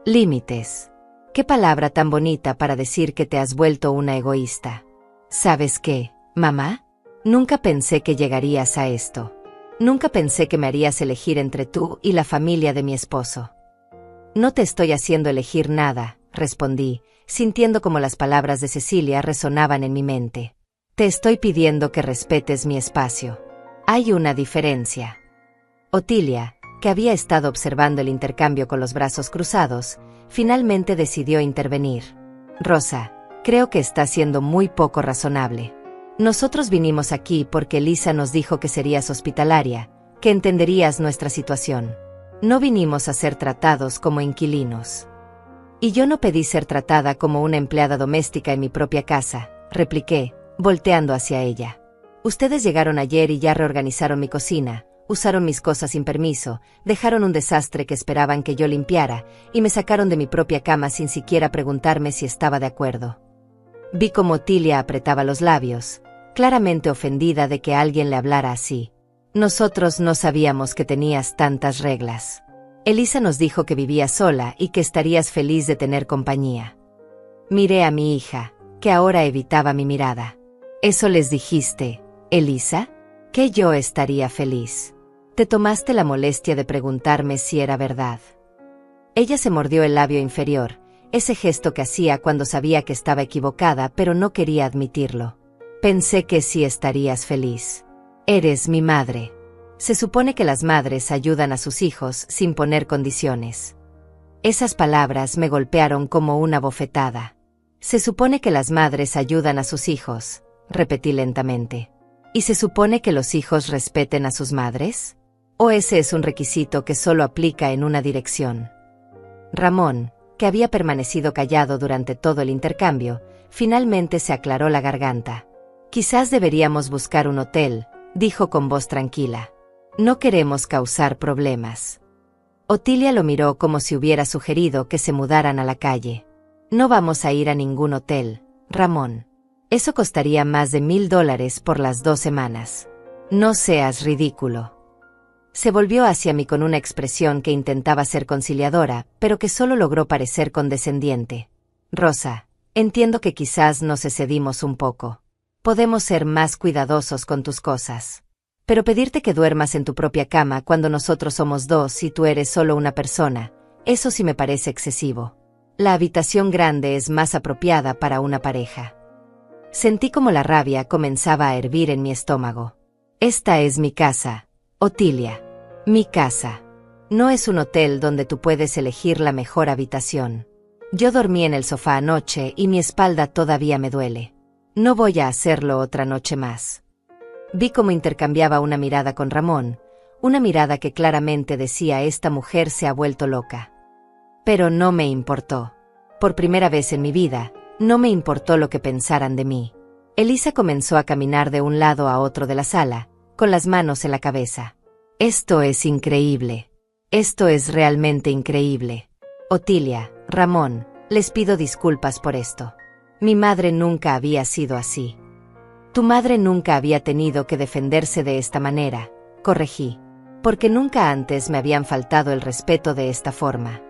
Límites. Qué palabra tan bonita para decir que te has vuelto una egoísta. ¿Sabes qué, mamá? Nunca pensé que llegarías a esto. Nunca pensé que me harías elegir entre tú y la familia de mi esposo. No te estoy haciendo elegir nada, respondí, sintiendo como las palabras de Cecilia resonaban en mi mente. Te estoy pidiendo que respetes mi espacio. Hay una diferencia. Otilia, que había estado observando el intercambio con los brazos cruzados, finalmente decidió intervenir. Rosa, creo que estás siendo muy poco razonable. Nosotros vinimos aquí porque Elisa nos dijo que serías hospitalaria, que entenderías nuestra situación. No vinimos a ser tratados como inquilinos. Y yo no pedí ser tratada como una empleada doméstica en mi propia casa, repliqué, volteando hacia ella. Ustedes llegaron ayer y ya reorganizaron mi cocina, usaron mis cosas sin permiso, dejaron un desastre que esperaban que yo limpiara, y me sacaron de mi propia cama sin siquiera preguntarme si estaba de acuerdo. Vi cómo Otilia apretaba los labios, claramente ofendida de que alguien le hablara así. Nosotros no sabíamos que tenías tantas reglas. Elisa nos dijo que vivías sola y que estarías feliz de tener compañía. Miré a mi hija, que ahora evitaba mi mirada. ¿Eso les dijiste, Elisa? ¿Que yo estaría feliz? ¿Te tomaste la molestia de preguntarme si era verdad? Ella se mordió el labio inferior, ese gesto que hacía cuando sabía que estaba equivocada pero no quería admitirlo. Pensé que sí estarías feliz. Eres mi madre. Se supone que las madres ayudan a sus hijos sin poner condiciones. Esas palabras me golpearon como una bofetada. Se supone que las madres ayudan a sus hijos, repetí lentamente. ¿Y se supone que los hijos respeten a sus madres? ¿O ese es un requisito que solo aplica en una dirección? Ramón, que había permanecido callado durante todo el intercambio, finalmente se aclaró la garganta. Quizás deberíamos buscar un hotel, dijo con voz tranquila. No queremos causar problemas. Otilia lo miró como si hubiera sugerido que se mudaran a la calle. No vamos a ir a ningún hotel, Ramón. Eso costaría más de $1000 por las 2 semanas. No seas ridículo. Se volvió hacia mí con una expresión que intentaba ser conciliadora, pero que solo logró parecer condescendiente. Rosa, entiendo que quizás nos excedimos un poco. Podemos ser más cuidadosos con tus cosas. Pero pedirte que duermas en tu propia cama cuando nosotros somos 2 y tú eres solo una persona, eso sí me parece excesivo. La habitación grande es más apropiada para una pareja. Sentí como la rabia comenzaba a hervir en mi estómago. Esta es mi casa, Otilia. Mi casa. No es un hotel donde tú puedes elegir la mejor habitación. Yo dormí en el sofá anoche y mi espalda todavía me duele. No voy a hacerlo otra noche más. Vi cómo intercambiaba una mirada con Ramón, una mirada que claramente decía: esta mujer se ha vuelto loca. Pero no me importó. Por primera vez en mi vida, no me importó lo que pensaran de mí. Elisa comenzó a caminar de un lado a otro de la sala, con las manos en la cabeza. Esto es increíble. Esto es realmente increíble. Otilia, Ramón, les pido disculpas por esto. Mi madre nunca había sido así. Tu madre nunca había tenido que defenderse de esta manera, corregí, porque nunca antes me habían faltado el respeto de esta forma.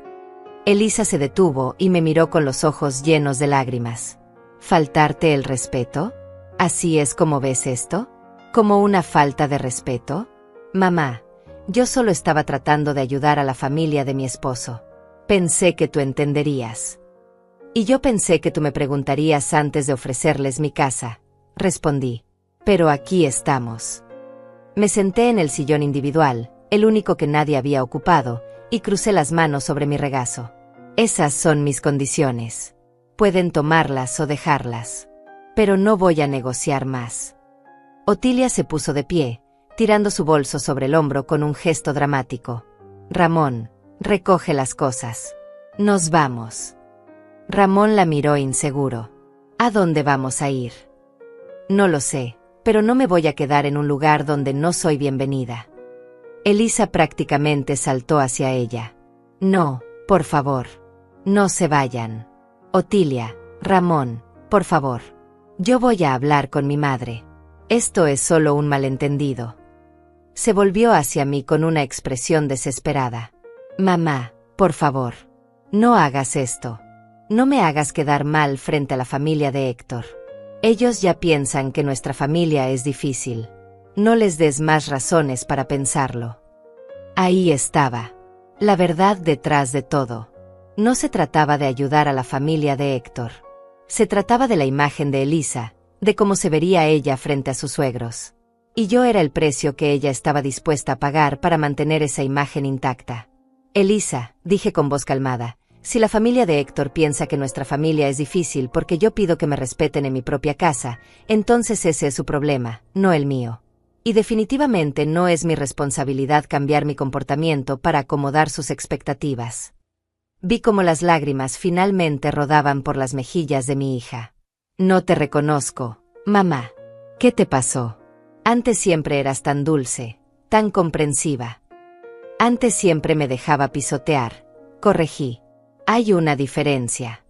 Elisa se detuvo y me miró con los ojos llenos de lágrimas. ¿Faltarte el respeto? ¿Así es como ves esto? ¿Como una falta de respeto? Mamá, yo solo estaba tratando de ayudar a la familia de mi esposo. Pensé que tú entenderías. Y yo pensé que tú me preguntarías antes de ofrecerles mi casa, respondí. Pero aquí estamos. Me senté en el sillón individual, el único que nadie había ocupado, y crucé las manos sobre mi regazo. Esas son mis condiciones. Pueden tomarlas o dejarlas. Pero no voy a negociar más. Otilia se puso de pie, tirando su bolso sobre el hombro con un gesto dramático. Ramón, recoge las cosas. Nos vamos. Ramón la miró inseguro. ¿A dónde vamos a ir? No lo sé, pero no me voy a quedar en un lugar donde no soy bienvenida. Elisa prácticamente saltó hacia ella. No, por favor. No se vayan. Otilia, Ramón, por favor. Yo voy a hablar con mi madre. Esto es solo un malentendido. Se volvió hacia mí con una expresión desesperada. Mamá, por favor. No hagas esto. No me hagas quedar mal frente a la familia de Héctor. Ellos ya piensan que nuestra familia es difícil. No les des más razones para pensarlo. Ahí estaba. La verdad detrás de todo. No se trataba de ayudar a la familia de Héctor. Se trataba de la imagen de Elisa, de cómo se vería ella frente a sus suegros. Y yo era el precio que ella estaba dispuesta a pagar para mantener esa imagen intacta. Elisa, dije con voz calmada, si la familia de Héctor piensa que nuestra familia es difícil porque yo pido que me respeten en mi propia casa, entonces ese es su problema, no el mío. Y definitivamente no es mi responsabilidad cambiar mi comportamiento para acomodar sus expectativas. Vi cómo las lágrimas finalmente rodaban por las mejillas de mi hija. No te reconozco, mamá. ¿Qué te pasó? Antes siempre eras tan dulce, tan comprensiva. Antes siempre me dejaba pisotear, corregí. Hay una diferencia.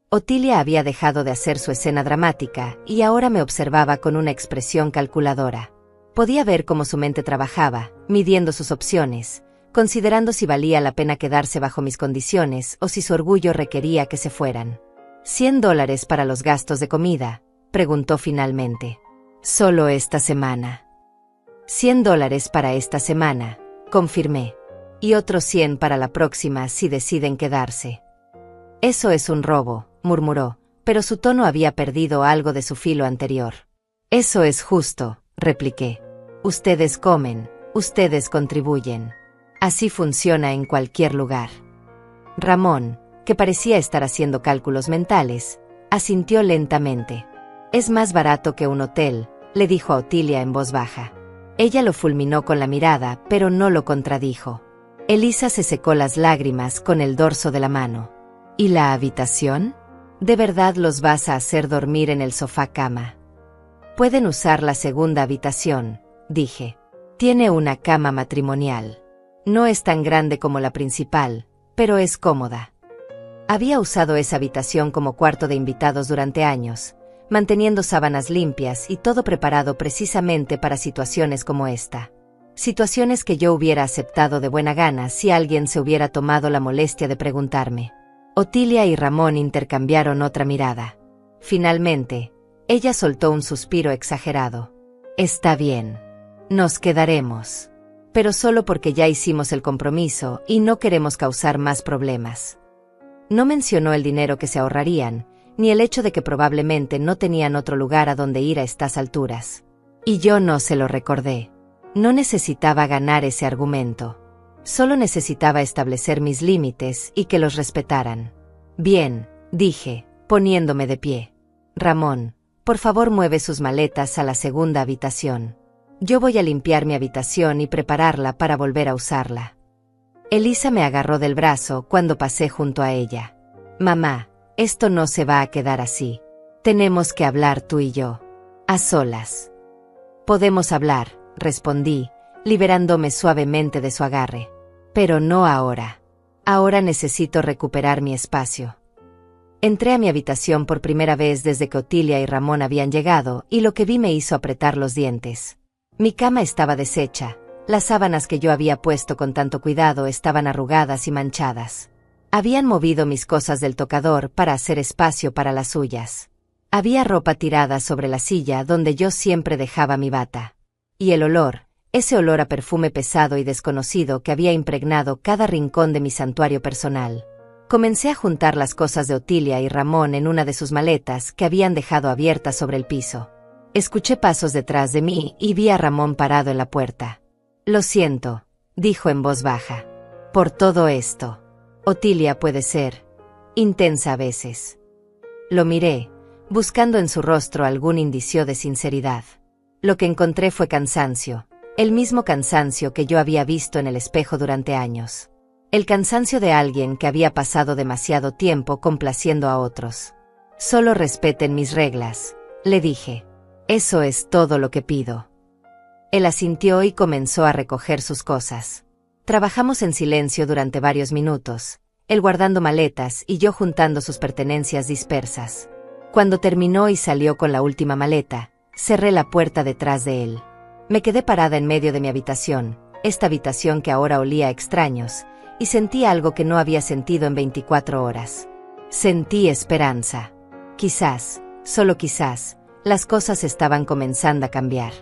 Otilia había dejado de hacer su escena dramática y ahora me observaba con una expresión calculadora. Podía ver cómo su mente trabajaba, midiendo sus opciones, considerando si valía la pena quedarse bajo mis condiciones o si su orgullo requería que se fueran. $100 para los gastos de comida, preguntó finalmente. Solo esta semana. $100 para esta semana, confirmé. Y otros 100 para la próxima si deciden quedarse. Eso es un robo, murmuró, pero su tono había perdido algo de su filo anterior. Eso es justo, repliqué. Ustedes comen, ustedes contribuyen. Así funciona en cualquier lugar. Ramón, que parecía estar haciendo cálculos mentales, asintió lentamente. Es más barato que un hotel, le dijo a Otilia en voz baja. Ella lo fulminó con la mirada, pero no lo contradijo. Elisa se secó las lágrimas con el dorso de la mano. ¿Y la habitación? ¿De verdad los vas a hacer dormir en el sofá-cama? Pueden usar la segunda habitación, dije. Tiene una cama matrimonial. No es tan grande como la principal, pero es cómoda. Había usado esa habitación como cuarto de invitados durante años, manteniendo sábanas limpias y todo preparado precisamente para situaciones como esta. Situaciones que yo hubiera aceptado de buena gana si alguien se hubiera tomado la molestia de preguntarme. Otilia y Ramón intercambiaron otra mirada. Finalmente, ella soltó un suspiro exagerado. Está bien. Nos quedaremos. Pero solo porque ya hicimos el compromiso y no queremos causar más problemas. No mencionó el dinero que se ahorrarían, ni el hecho de que probablemente no tenían otro lugar a donde ir a estas alturas. Y yo no se lo recordé. No necesitaba ganar ese argumento. Solo necesitaba establecer mis límites y que los respetaran. Bien, dije, poniéndome de pie. Ramón, por favor mueve sus maletas a la segunda habitación. Yo voy a limpiar mi habitación y prepararla para volver a usarla. Elisa me agarró del brazo cuando pasé junto a ella. Mamá, esto no se va a quedar así. Tenemos que hablar tú y yo. A solas. Podemos hablar, respondí, liberándome suavemente de su agarre. Pero no ahora. Ahora necesito recuperar mi espacio. Entré a mi habitación por primera vez desde que Otilia y Ramón habían llegado y lo que vi me hizo apretar los dientes. Mi cama estaba deshecha, las sábanas que yo había puesto con tanto cuidado estaban arrugadas y manchadas. Habían movido mis cosas del tocador para hacer espacio para las suyas. Había ropa tirada sobre la silla donde yo siempre dejaba mi bata. Y el olor, ese olor a perfume pesado y desconocido que había impregnado cada rincón de mi santuario personal. Comencé a juntar las cosas de Otilia y Ramón en una de sus maletas que habían dejado abiertas sobre el piso. Escuché pasos detrás de mí y vi a Ramón parado en la puerta. Lo siento, dijo en voz baja. Por todo esto. Otilia puede ser intensa a veces. Lo miré, buscando en su rostro algún indicio de sinceridad. Lo que encontré fue cansancio, el mismo cansancio que yo había visto en el espejo durante años. El cansancio de alguien que había pasado demasiado tiempo complaciendo a otros. Solo respeten mis reglas, le dije. Eso es todo lo que pido. Él asintió y comenzó a recoger sus cosas. Trabajamos en silencio durante varios minutos, él guardando maletas y yo juntando sus pertenencias dispersas. Cuando terminó y salió con la última maleta, cerré la puerta detrás de él. Me quedé parada en medio de mi habitación, esta habitación que ahora olía a extraños, y sentí algo que no había sentido en 24 horas. Sentí esperanza. Quizás, solo quizás, las cosas estaban comenzando a cambiar.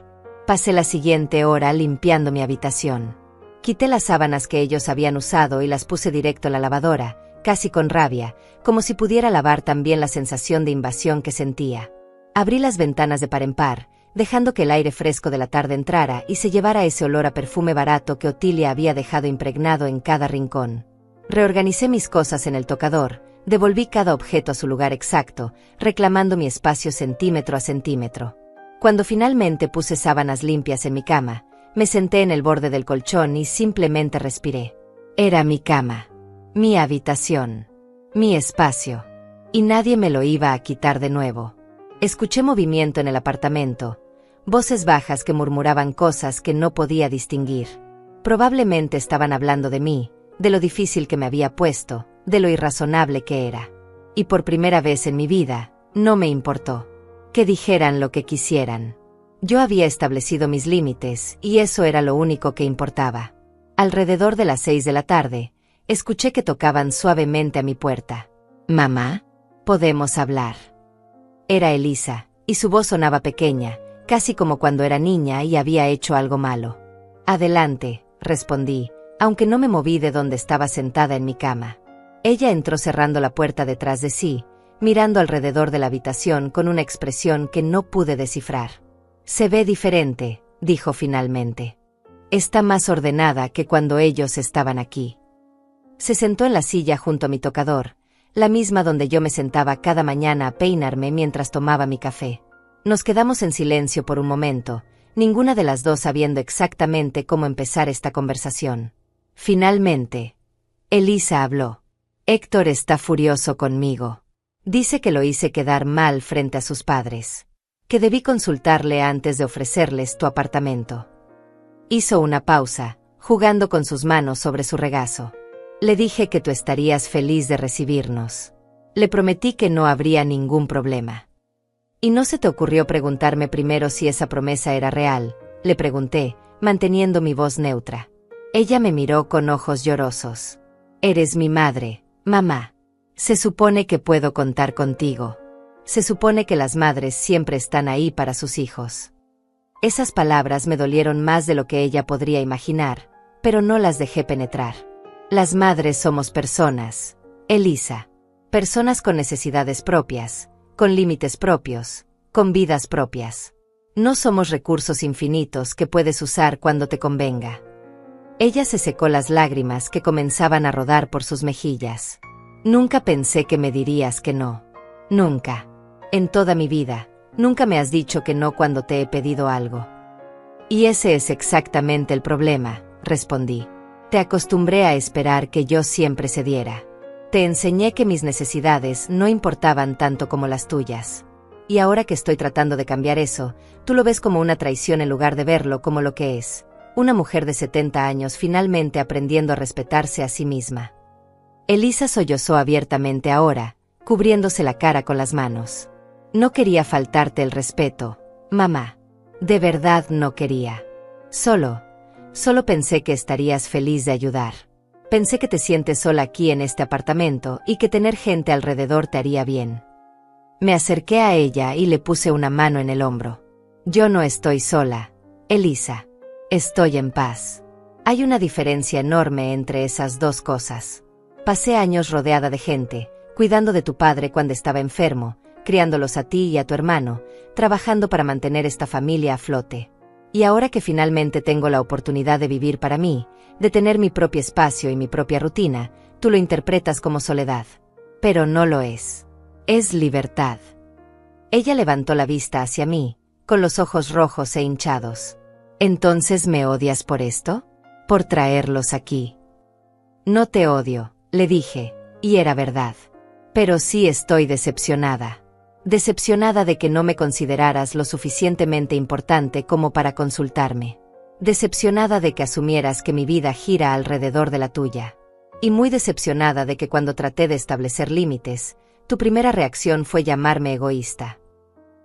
Pasé la siguiente hora limpiando mi habitación. Quité las sábanas que ellos habían usado y las puse directo a la lavadora, casi con rabia, como si pudiera lavar también la sensación de invasión que sentía. Abrí las ventanas de par en par, dejando que el aire fresco de la tarde entrara y se llevara ese olor a perfume barato que Otilia había dejado impregnado en cada rincón. Reorganicé mis cosas en el tocador, devolví cada objeto a su lugar exacto, reclamando mi espacio centímetro a centímetro. Cuando finalmente puse sábanas limpias en mi cama, me senté en el borde del colchón y simplemente respiré. Era mi cama, mi habitación, mi espacio, y nadie me lo iba a quitar de nuevo. Escuché movimiento en el apartamento, voces bajas que murmuraban cosas que no podía distinguir. Probablemente estaban hablando de mí, de lo difícil que me había puesto, de lo irrazonable que era. Y por primera vez en mi vida, no me importó. Que dijeran lo que quisieran. Yo había establecido mis límites, y eso era lo único que importaba. Alrededor de las 6 de la tarde, escuché que tocaban suavemente a mi puerta. «Mamá, ¿podemos hablar?» Era Elisa, y su voz sonaba pequeña, casi como cuando era niña y había hecho algo malo. «Adelante», respondí, aunque no me moví de donde estaba sentada en mi cama. Ella entró cerrando la puerta detrás de sí, mirando alrededor de la habitación con una expresión que no pude descifrar. «Se ve diferente», dijo finalmente. Está más ordenada que cuando ellos estaban aquí. Se sentó en la silla junto a mi tocador, la misma donde yo me sentaba cada mañana a peinarme mientras tomaba mi café. Nos quedamos en silencio por un momento, ninguna de las dos sabiendo exactamente cómo empezar esta conversación. Finalmente, Elisa habló. Héctor está furioso conmigo. Dice que lo hice quedar mal frente a sus padres. Que debí consultarle antes de ofrecerles tu apartamento. Hizo una pausa, jugando con sus manos sobre su regazo. Le dije que tú estarías feliz de recibirnos. Le prometí que no habría ningún problema. ¿Y no se te ocurrió preguntarme primero si esa promesa era real?, le pregunté, manteniendo mi voz neutra. Ella me miró con ojos llorosos. Eres mi madre, mamá. Se supone que puedo contar contigo. Se supone que las madres siempre están ahí para sus hijos. Esas palabras me dolieron más de lo que ella podría imaginar, pero no las dejé penetrar. Las madres somos personas, Elisa. Personas con necesidades propias, con límites propios, con vidas propias. No somos recursos infinitos que puedes usar cuando te convenga. Ella se secó las lágrimas que comenzaban a rodar por sus mejillas. Nunca pensé que me dirías que no. Nunca. En toda mi vida, nunca me has dicho que no cuando te he pedido algo. Y ese es exactamente el problema, respondí. Te acostumbré a esperar que yo siempre cediera. Te enseñé que mis necesidades no importaban tanto como las tuyas. Y ahora que estoy tratando de cambiar eso, tú lo ves como una traición en lugar de verlo como lo que es. Una mujer de 70 años finalmente aprendiendo a respetarse a sí misma. Elisa sollozó abiertamente ahora, cubriéndose la cara con las manos. No quería faltarte el respeto, mamá. De verdad no quería. Solo pensé que estarías feliz de ayudar. Pensé que te sientes sola aquí en este apartamento y que tener gente alrededor te haría bien. Me acerqué a ella y le puse una mano en el hombro. Yo no estoy sola, Elisa. Estoy en paz. Hay una diferencia enorme entre esas dos cosas. Pasé años rodeada de gente, cuidando de tu padre cuando estaba enfermo, criándolos a ti y a tu hermano, trabajando para mantener esta familia a flote. Y ahora que finalmente tengo la oportunidad de vivir para mí, de tener mi propio espacio y mi propia rutina, tú lo interpretas como soledad. Pero no lo es. Es libertad. Ella levantó la vista hacia mí, con los ojos rojos e hinchados. ¿Entonces me odias por esto? ¿Por traerlos aquí? No te odio, le dije, y era verdad. Pero sí estoy decepcionada. Decepcionada de que no me consideraras lo suficientemente importante como para consultarme. Decepcionada de que asumieras que mi vida gira alrededor de la tuya. Y muy decepcionada de que cuando traté de establecer límites, tu primera reacción fue llamarme egoísta.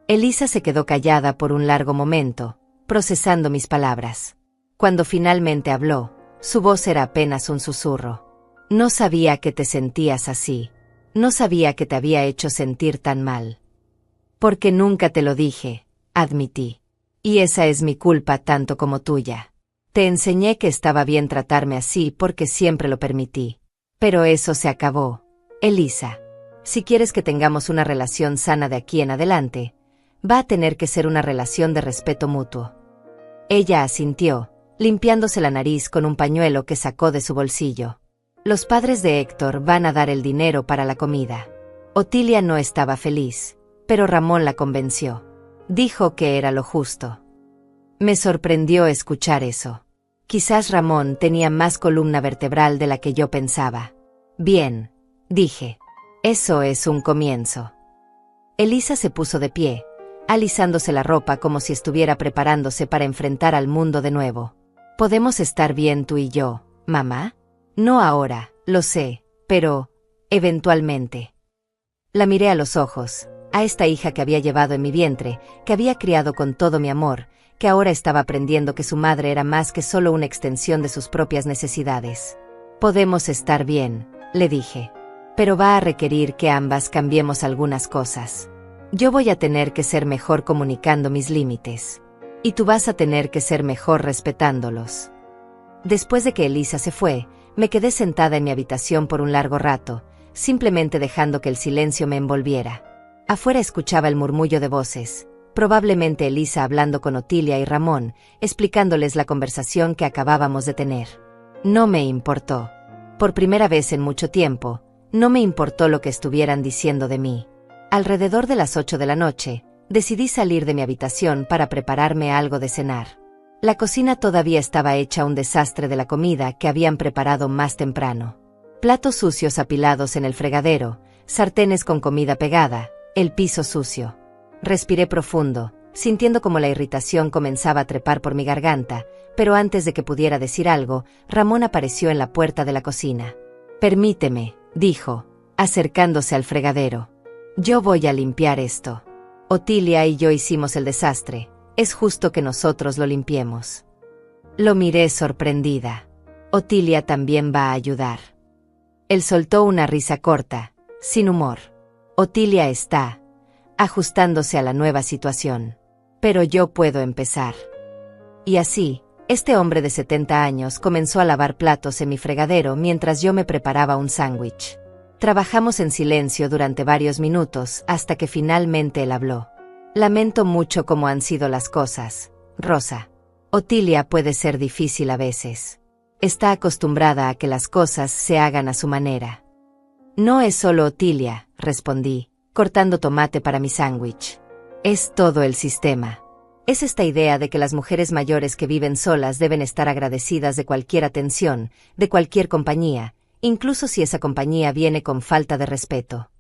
Elisa se quedó callada por un largo momento, procesando mis palabras. Cuando finalmente habló, su voz era apenas un susurro. No sabía que te sentías así. No sabía que te había hecho sentir tan mal. Porque nunca te lo dije, admití. Y esa es mi culpa tanto como tuya. Te enseñé que estaba bien tratarme así porque siempre lo permití. Pero eso se acabó, Elisa. Si quieres que tengamos una relación sana de aquí en adelante, va a tener que ser una relación de respeto mutuo. Ella asintió, limpiándose la nariz con un pañuelo que sacó de su bolsillo. Los padres de Héctor van a dar el dinero para la comida. Otilia no estaba feliz, pero Ramón la convenció. Dijo que era lo justo. Me sorprendió escuchar eso. Quizás Ramón tenía más columna vertebral de la que yo pensaba. Bien, dije. Eso es un comienzo. Elisa se puso de pie, alisándose la ropa como si estuviera preparándose para enfrentar al mundo de nuevo. ¿Podemos estar bien tú y yo, mamá? No ahora, lo sé, pero, eventualmente. La miré a los ojos, a esta hija que había llevado en mi vientre, que había criado con todo mi amor, que ahora estaba aprendiendo que su madre era más que solo una extensión de sus propias necesidades. Podemos estar bien, le dije. Pero va a requerir que ambas cambiemos algunas cosas. Yo voy a tener que ser mejor comunicando mis límites. Y tú vas a tener que ser mejor respetándolos. Después de que Elisa se fue, me quedé sentada en mi habitación por un largo rato, simplemente dejando que el silencio me envolviera. Afuera escuchaba el murmullo de voces, Probablemente Elisa hablando con Otilia y Ramón, explicándoles la conversación que acabábamos de tener. No me importó. Por primera vez en mucho tiempo, no me importó lo que estuvieran diciendo de mí. Alrededor de las 8 de la noche, decidí salir de mi habitación para prepararme algo de cenar. La cocina todavía estaba hecha un desastre de la comida que habían preparado más temprano. Platos sucios apilados en el fregadero, sartenes con comida pegada, el piso sucio. Respiré profundo, sintiendo como la irritación comenzaba a trepar por mi garganta, pero antes de que pudiera decir algo, Ramón apareció en la puerta de la cocina. «Permíteme», dijo, acercándose al fregadero. «Yo voy a limpiar esto. Otilia y yo hicimos el desastre, es justo que nosotros lo limpiemos». Lo miré sorprendida. «Otilia también va a ayudar». Él soltó una risa corta, sin humor. Otilia está ajustándose a la nueva situación. Pero yo puedo empezar. Y así, este hombre de 70 años comenzó a lavar platos en mi fregadero mientras yo me preparaba un sándwich. Trabajamos en silencio durante varios minutos hasta que finalmente él habló. «Lamento mucho cómo han sido las cosas, Rosa. Otilia puede ser difícil a veces. Está acostumbrada a que las cosas se hagan a su manera». «No es solo Otilia», respondí, cortando tomate para mi sándwich. «Es todo el sistema. Es esta idea de que las mujeres mayores que viven solas deben estar agradecidas de cualquier atención, de cualquier compañía, incluso si esa compañía viene con falta de respeto».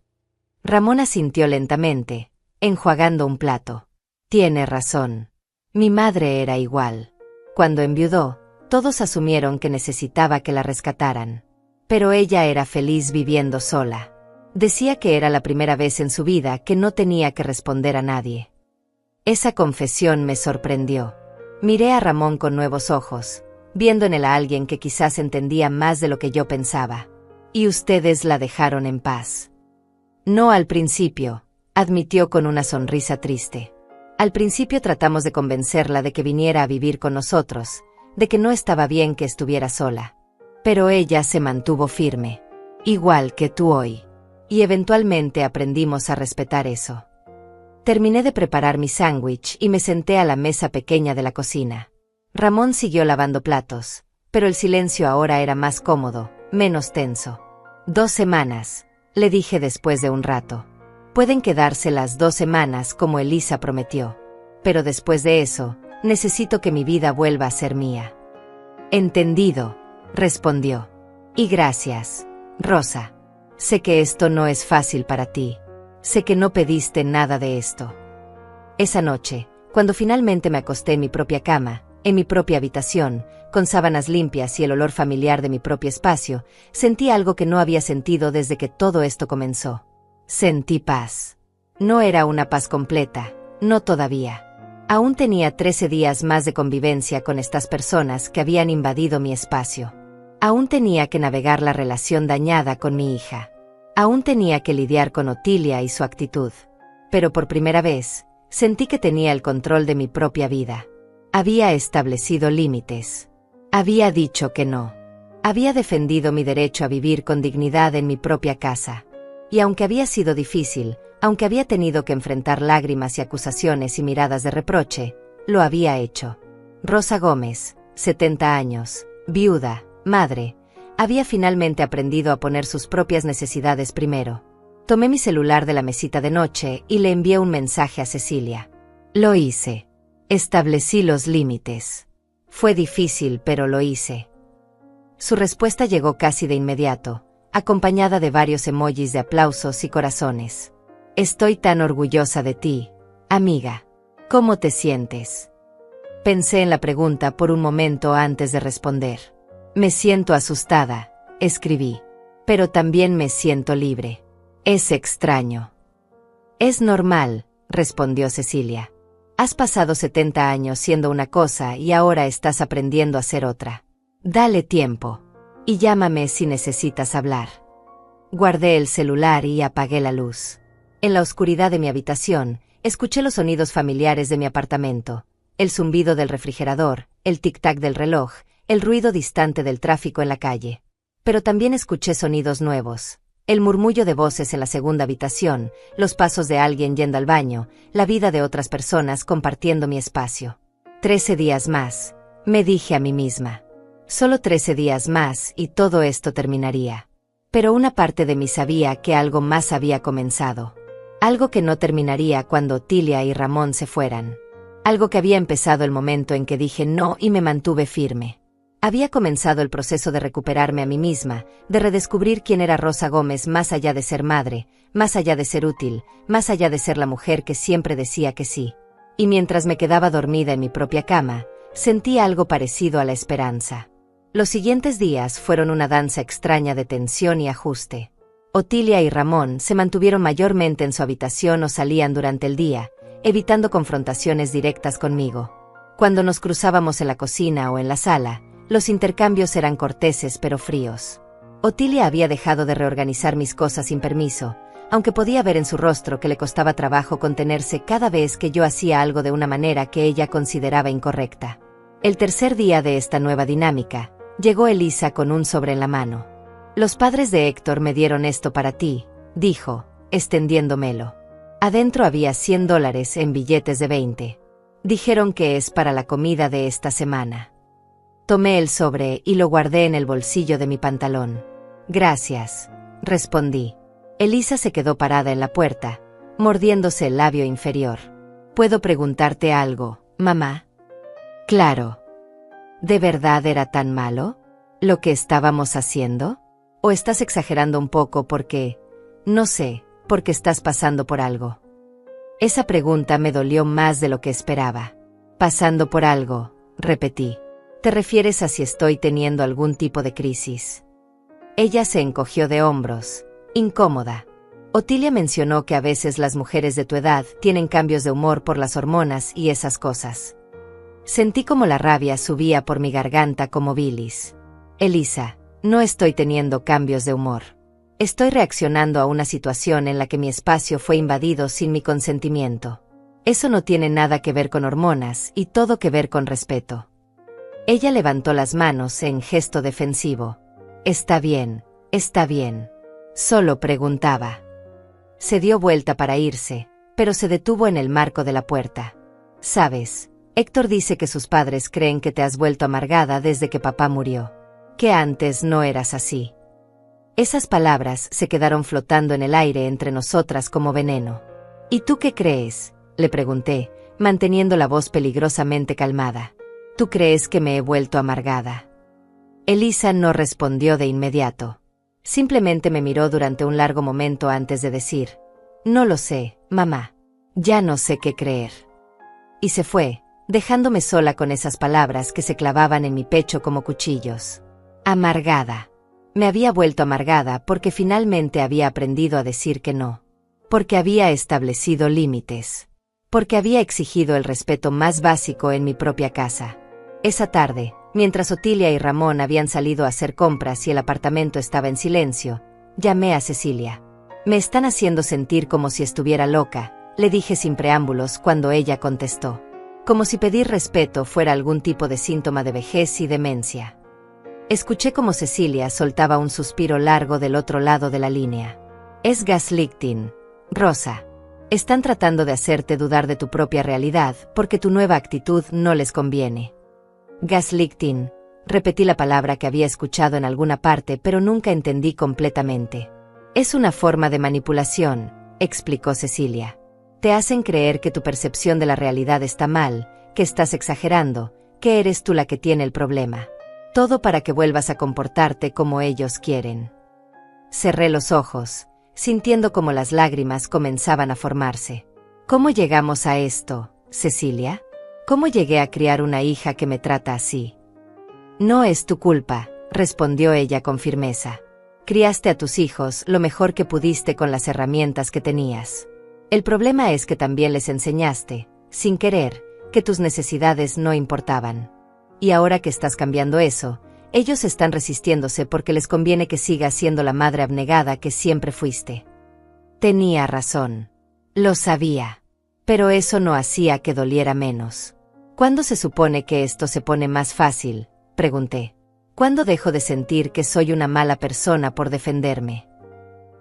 Ramón asintió lentamente, enjuagando un plato. «Tiene razón. Mi madre era igual. Cuando enviudó, todos asumieron que necesitaba que la rescataran. Pero ella era feliz viviendo sola. Decía que era la primera vez en su vida que no tenía que responder a nadie». Esa confesión me sorprendió. Miré a Ramón con nuevos ojos, viendo en él a alguien que quizás entendía más de lo que yo pensaba. «¿Y ustedes la dejaron en paz?» «No al principio», admitió con una sonrisa triste. «Al principio tratamos de convencerla de que viniera a vivir con nosotros, de que no estaba bien que estuviera sola. Pero ella se mantuvo firme, igual que tú hoy. Y eventualmente aprendimos a respetar eso». Terminé de preparar mi sándwich y me senté a la mesa pequeña de la cocina. Ramón siguió lavando platos, pero el silencio ahora era más cómodo, menos tenso. «2 semanas», le dije después de un rato. «Pueden quedarse las 2 semanas como Elisa prometió. Pero después de eso, necesito que mi vida vuelva a ser mía». «Entendido», respondió. «Y gracias, Rosa. Sé que esto no es fácil para ti. Sé que no pediste nada de esto». Esa noche, cuando finalmente me acosté en mi propia cama, en mi propia habitación, con sábanas limpias y el olor familiar de mi propio espacio, sentí algo que no había sentido desde que todo esto comenzó. Sentí paz. No era una paz completa, no todavía. Aún tenía 13 días más de convivencia con estas personas que habían invadido mi espacio. Aún tenía que navegar la relación dañada con mi hija. Aún tenía que lidiar con Otilia y su actitud. Pero por primera vez, sentí que tenía el control de mi propia vida. Había establecido límites. Había dicho que no. Había defendido mi derecho a vivir con dignidad en mi propia casa. Y aunque había sido difícil, aunque había tenido que enfrentar lágrimas y acusaciones y miradas de reproche, lo había hecho. Rosa Gómez, 70 años, viuda, madre, había finalmente aprendido a poner sus propias necesidades primero. Tomé mi celular de la mesita de noche y le envié un mensaje a Cecilia. Lo hice. Establecí los límites. Fue difícil, pero lo hice. Su respuesta llegó casi de inmediato, acompañada de varios emojis de aplausos y corazones. «Estoy tan orgullosa de ti, amiga. ¿Cómo te sientes?». Pensé en la pregunta por un momento antes de responder. «Me siento asustada», escribí. «Pero también me siento libre. Es extraño». «Es normal», respondió Cecilia. «Has pasado 70 años siendo una cosa y ahora estás aprendiendo a ser otra. Dale tiempo. Y llámame si necesitas hablar». Guardé el celular y apagué la luz. En la oscuridad de mi habitación, escuché los sonidos familiares de mi apartamento, el zumbido del refrigerador, el tic-tac del reloj, el ruido distante del tráfico en la calle. Pero también escuché sonidos nuevos, El murmullo de voces en la segunda habitación, los pasos de alguien yendo al baño, la vida de otras personas compartiendo mi espacio. 13 días más, me dije a mí misma. Solo 13 días más y todo esto terminaría. Pero una parte de mí sabía que algo más había comenzado. Algo que no terminaría cuando Otilia y Ramón se fueran. Algo que había empezado el momento en que dije no y me mantuve firme. Había comenzado el proceso de recuperarme a mí misma, de redescubrir quién era Rosa Gómez más allá de ser madre, más allá de ser útil, más allá de ser la mujer que siempre decía que sí. Y mientras me quedaba dormida en mi propia cama, sentía algo parecido a la esperanza. Los siguientes días fueron una danza extraña de tensión y ajuste. Otilia y Ramón se mantuvieron mayormente en su habitación o salían durante el día, evitando confrontaciones directas conmigo. Cuando nos cruzábamos en la cocina o en la sala, los intercambios eran corteses pero fríos. Otilia había dejado de reorganizar mis cosas sin permiso, aunque podía ver en su rostro que le costaba trabajo contenerse cada vez que yo hacía algo de una manera que ella consideraba incorrecta. El tercer día de esta nueva dinámica, llegó Elisa con un sobre en la mano. «Los padres de Héctor me dieron esto para ti», dijo, extendiéndomelo. Adentro había $100 en billetes de 20. Dijeron que es para la comida de esta semana. Tomé el sobre y lo guardé en el bolsillo de mi pantalón. «Gracias», respondí. Elisa se quedó parada en la puerta, mordiéndose el labio inferior. «¿Puedo preguntarte algo, mamá?» «Claro». ¿De verdad era tan malo lo que estábamos haciendo? ¿O estás exagerando un poco porque, no sé, porque estás pasando por algo? Esa pregunta me dolió más de lo que esperaba. «Pasando por algo», repetí. «¿Te refieres a si estoy teniendo algún tipo de crisis?» Ella se encogió de hombros, incómoda. Otilia mencionó que a veces las mujeres de tu edad tienen cambios de humor por las hormonas y esas cosas. Sentí como la rabia subía por mi garganta como bilis. «Elisa, no estoy teniendo cambios de humor. Estoy reaccionando a una situación en la que mi espacio fue invadido sin mi consentimiento. Eso no tiene nada que ver con hormonas y todo que ver con respeto». Ella levantó las manos en gesto defensivo. Está bien. Solo preguntaba». Se dio vuelta para irse, pero se detuvo en el marco de la puerta. «¿Sabes? Héctor dice que sus padres creen que te has vuelto amargada desde que papá murió. Que antes no eras así». Esas palabras se quedaron flotando en el aire entre nosotras como veneno. «¿Y tú qué crees?», le pregunté, manteniendo la voz peligrosamente calmada. «¿Tú crees que me he vuelto amargada?». Elisa no respondió de inmediato. Simplemente me miró durante un largo momento antes de decir, «No lo sé, mamá. Ya no sé qué creer». Y se fue, dejándome sola con esas palabras que se clavaban en mi pecho como cuchillos. Amargada. Me había vuelto amargada porque finalmente había aprendido a decir que no. Porque había establecido límites. Porque había exigido el respeto más básico en mi propia casa. Esa tarde, mientras Otilia y Ramón habían salido a hacer compras y el apartamento estaba en silencio, llamé a Cecilia. «Me están haciendo sentir como si estuviera loca», le dije sin preámbulos cuando ella contestó. Como si pedir respeto fuera algún tipo de síntoma de vejez y demencia. Escuché como Cecilia soltaba un suspiro largo del otro lado de la línea. «Es gaslighting, Rosa. Están tratando de hacerte dudar de tu propia realidad porque tu nueva actitud no les conviene». «Gaslighting», repetí la palabra que había escuchado en alguna parte pero nunca entendí completamente. «Es una forma de manipulación», explicó Cecilia. «Te hacen creer que tu percepción de la realidad está mal, que estás exagerando, que eres tú la que tiene el problema. Todo para que vuelvas a comportarte como ellos quieren». Cerré los ojos, sintiendo como las lágrimas comenzaban a formarse. «¿Cómo llegamos a esto, Cecilia? ¿Cómo llegué a criar una hija que me trata así?» «No es tu culpa», respondió ella con firmeza. «Criaste a tus hijos lo mejor que pudiste con las herramientas que tenías. El problema es que también les enseñaste, sin querer, que tus necesidades no importaban. Y ahora que estás cambiando eso, ellos están resistiéndose porque les conviene que sigas siendo la madre abnegada que siempre fuiste». Tenía razón. Lo sabía. Pero eso no hacía que doliera menos. «¿Cuándo se supone que esto se pone más fácil?», pregunté. «¿Cuándo dejo de sentir que soy una mala persona por defenderme?».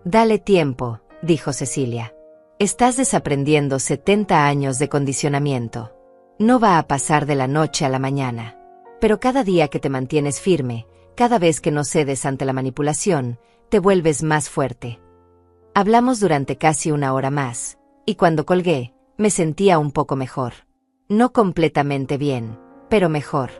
Dale tiempo, dijo Cecilia. Estás desaprendiendo 70 años de condicionamiento. No va a pasar de la noche a la mañana. Pero cada día que te mantienes firme, cada vez que no cedes ante la manipulación, te vuelves más fuerte. Hablamos durante casi una hora más, y cuando colgué, me sentía un poco mejor. No completamente bien, pero mejor.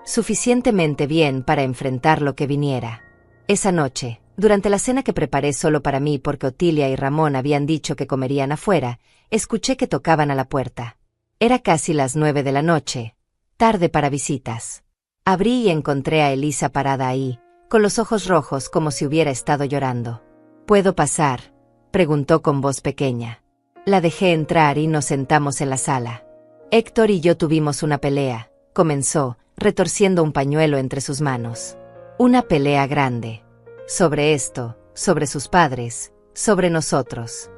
Suficientemente bien para enfrentar lo que viniera. Esa noche, durante la cena que preparé solo para mí porque Otilia y Ramón habían dicho que comerían afuera, escuché que tocaban a la puerta. Era casi las 9 de la noche, tarde para visitas. Abrí y encontré a Elisa parada ahí, con los ojos rojos como si hubiera estado llorando. ¿Puedo pasar?, preguntó con voz pequeña. La dejé entrar y nos sentamos en la sala. Héctor y yo tuvimos una pelea, comenzó, retorciendo un pañuelo entre sus manos. Una pelea grande. Sobre esto, sobre sus padres, sobre nosotros.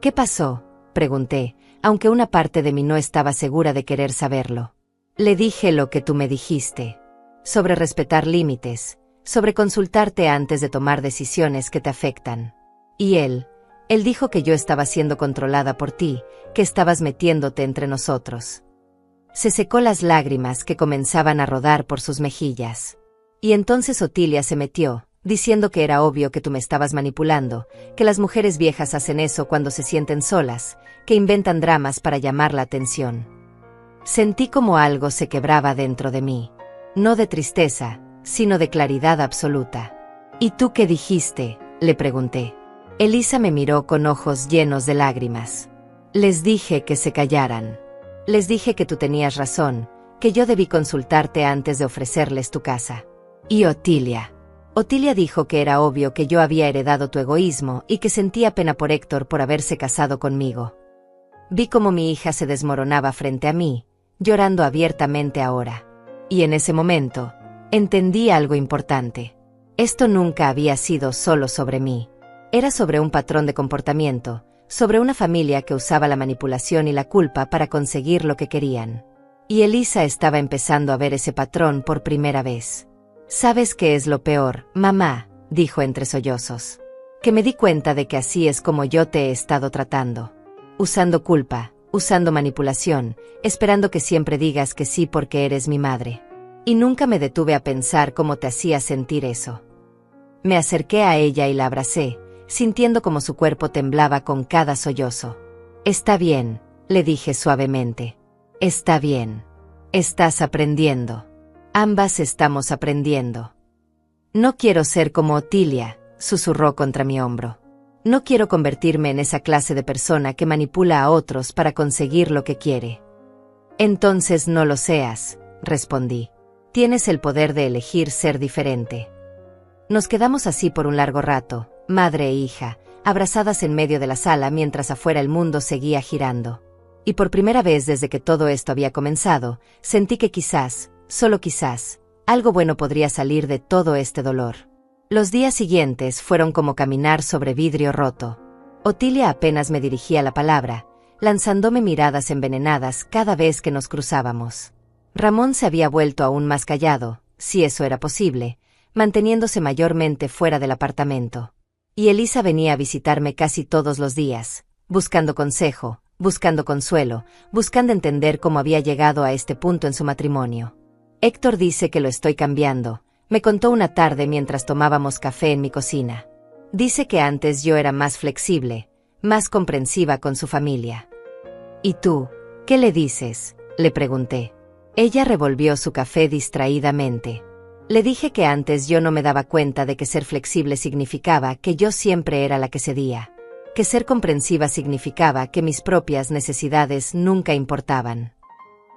¿Qué pasó?, pregunté, aunque una parte de mí no estaba segura de querer saberlo. Le dije lo que tú me dijiste. Sobre respetar límites, sobre consultarte antes de tomar decisiones que te afectan. Y él dijo que yo estaba siendo controlada por ti, que estabas metiéndote entre nosotros. Se secó las lágrimas que comenzaban a rodar por sus mejillas. Y entonces Otilia se metió, diciendo que era obvio que tú me estabas manipulando, que las mujeres viejas hacen eso cuando se sienten solas, que inventan dramas para llamar la atención. Sentí como algo se quebraba dentro de mí. No de tristeza, sino de claridad absoluta. ¿Y tú qué dijiste?, le pregunté. Elisa me miró con ojos llenos de lágrimas. Les dije que se callaran. Les dije que tú tenías razón, que yo debí consultarte antes de ofrecerles tu casa. Y Otilia dijo que era obvio que yo había heredado tu egoísmo y que sentía pena por Héctor por haberse casado conmigo. Vi cómo mi hija se desmoronaba frente a mí, llorando abiertamente ahora. Y en ese momento, entendí algo importante. Esto nunca había sido solo sobre mí. Era sobre un patrón de comportamiento, sobre una familia que usaba la manipulación y la culpa para conseguir lo que querían. Y Elisa estaba empezando a ver ese patrón por primera vez. ¿Sabes qué es lo peor, mamá?, dijo entre sollozos. Que me di cuenta de que así es como yo te he estado tratando. Usando culpa, usando manipulación, esperando que siempre digas que sí porque eres mi madre. Y nunca me detuve a pensar cómo te hacía sentir eso. Me acerqué a ella y la abracé, sintiendo como su cuerpo temblaba con cada sollozo. Está bien, le dije suavemente. Está bien. Estás aprendiendo. Ambas estamos aprendiendo. No quiero ser como Otilia, susurró contra mi hombro. No quiero convertirme en esa clase de persona que manipula a otros para conseguir lo que quiere. Entonces no lo seas, respondí. Tienes el poder de elegir ser diferente. Nos quedamos así por un largo rato, madre e hija, abrazadas en medio de la sala mientras afuera el mundo seguía girando. Y por primera vez desde que todo esto había comenzado, sentí que quizás, solo quizás, algo bueno podría salir de todo este dolor. Los días siguientes fueron como caminar sobre vidrio roto. Otilia apenas me dirigía la palabra, lanzándome miradas envenenadas cada vez que nos cruzábamos. Ramón se había vuelto aún más callado, si eso era posible, manteniéndose mayormente fuera del apartamento. Y Elisa venía a visitarme casi todos los días, buscando consejo, buscando consuelo, buscando entender cómo había llegado a este punto en su matrimonio. Héctor dice que lo estoy cambiando, me contó una tarde mientras tomábamos café en mi cocina. Dice que antes yo era más flexible, más comprensiva con su familia. ¿Y tú, qué le dices?, le pregunté. Ella revolvió su café distraídamente. Le dije que antes yo no me daba cuenta de que ser flexible significaba que yo siempre era la que cedía, que ser comprensiva significaba que mis propias necesidades nunca importaban.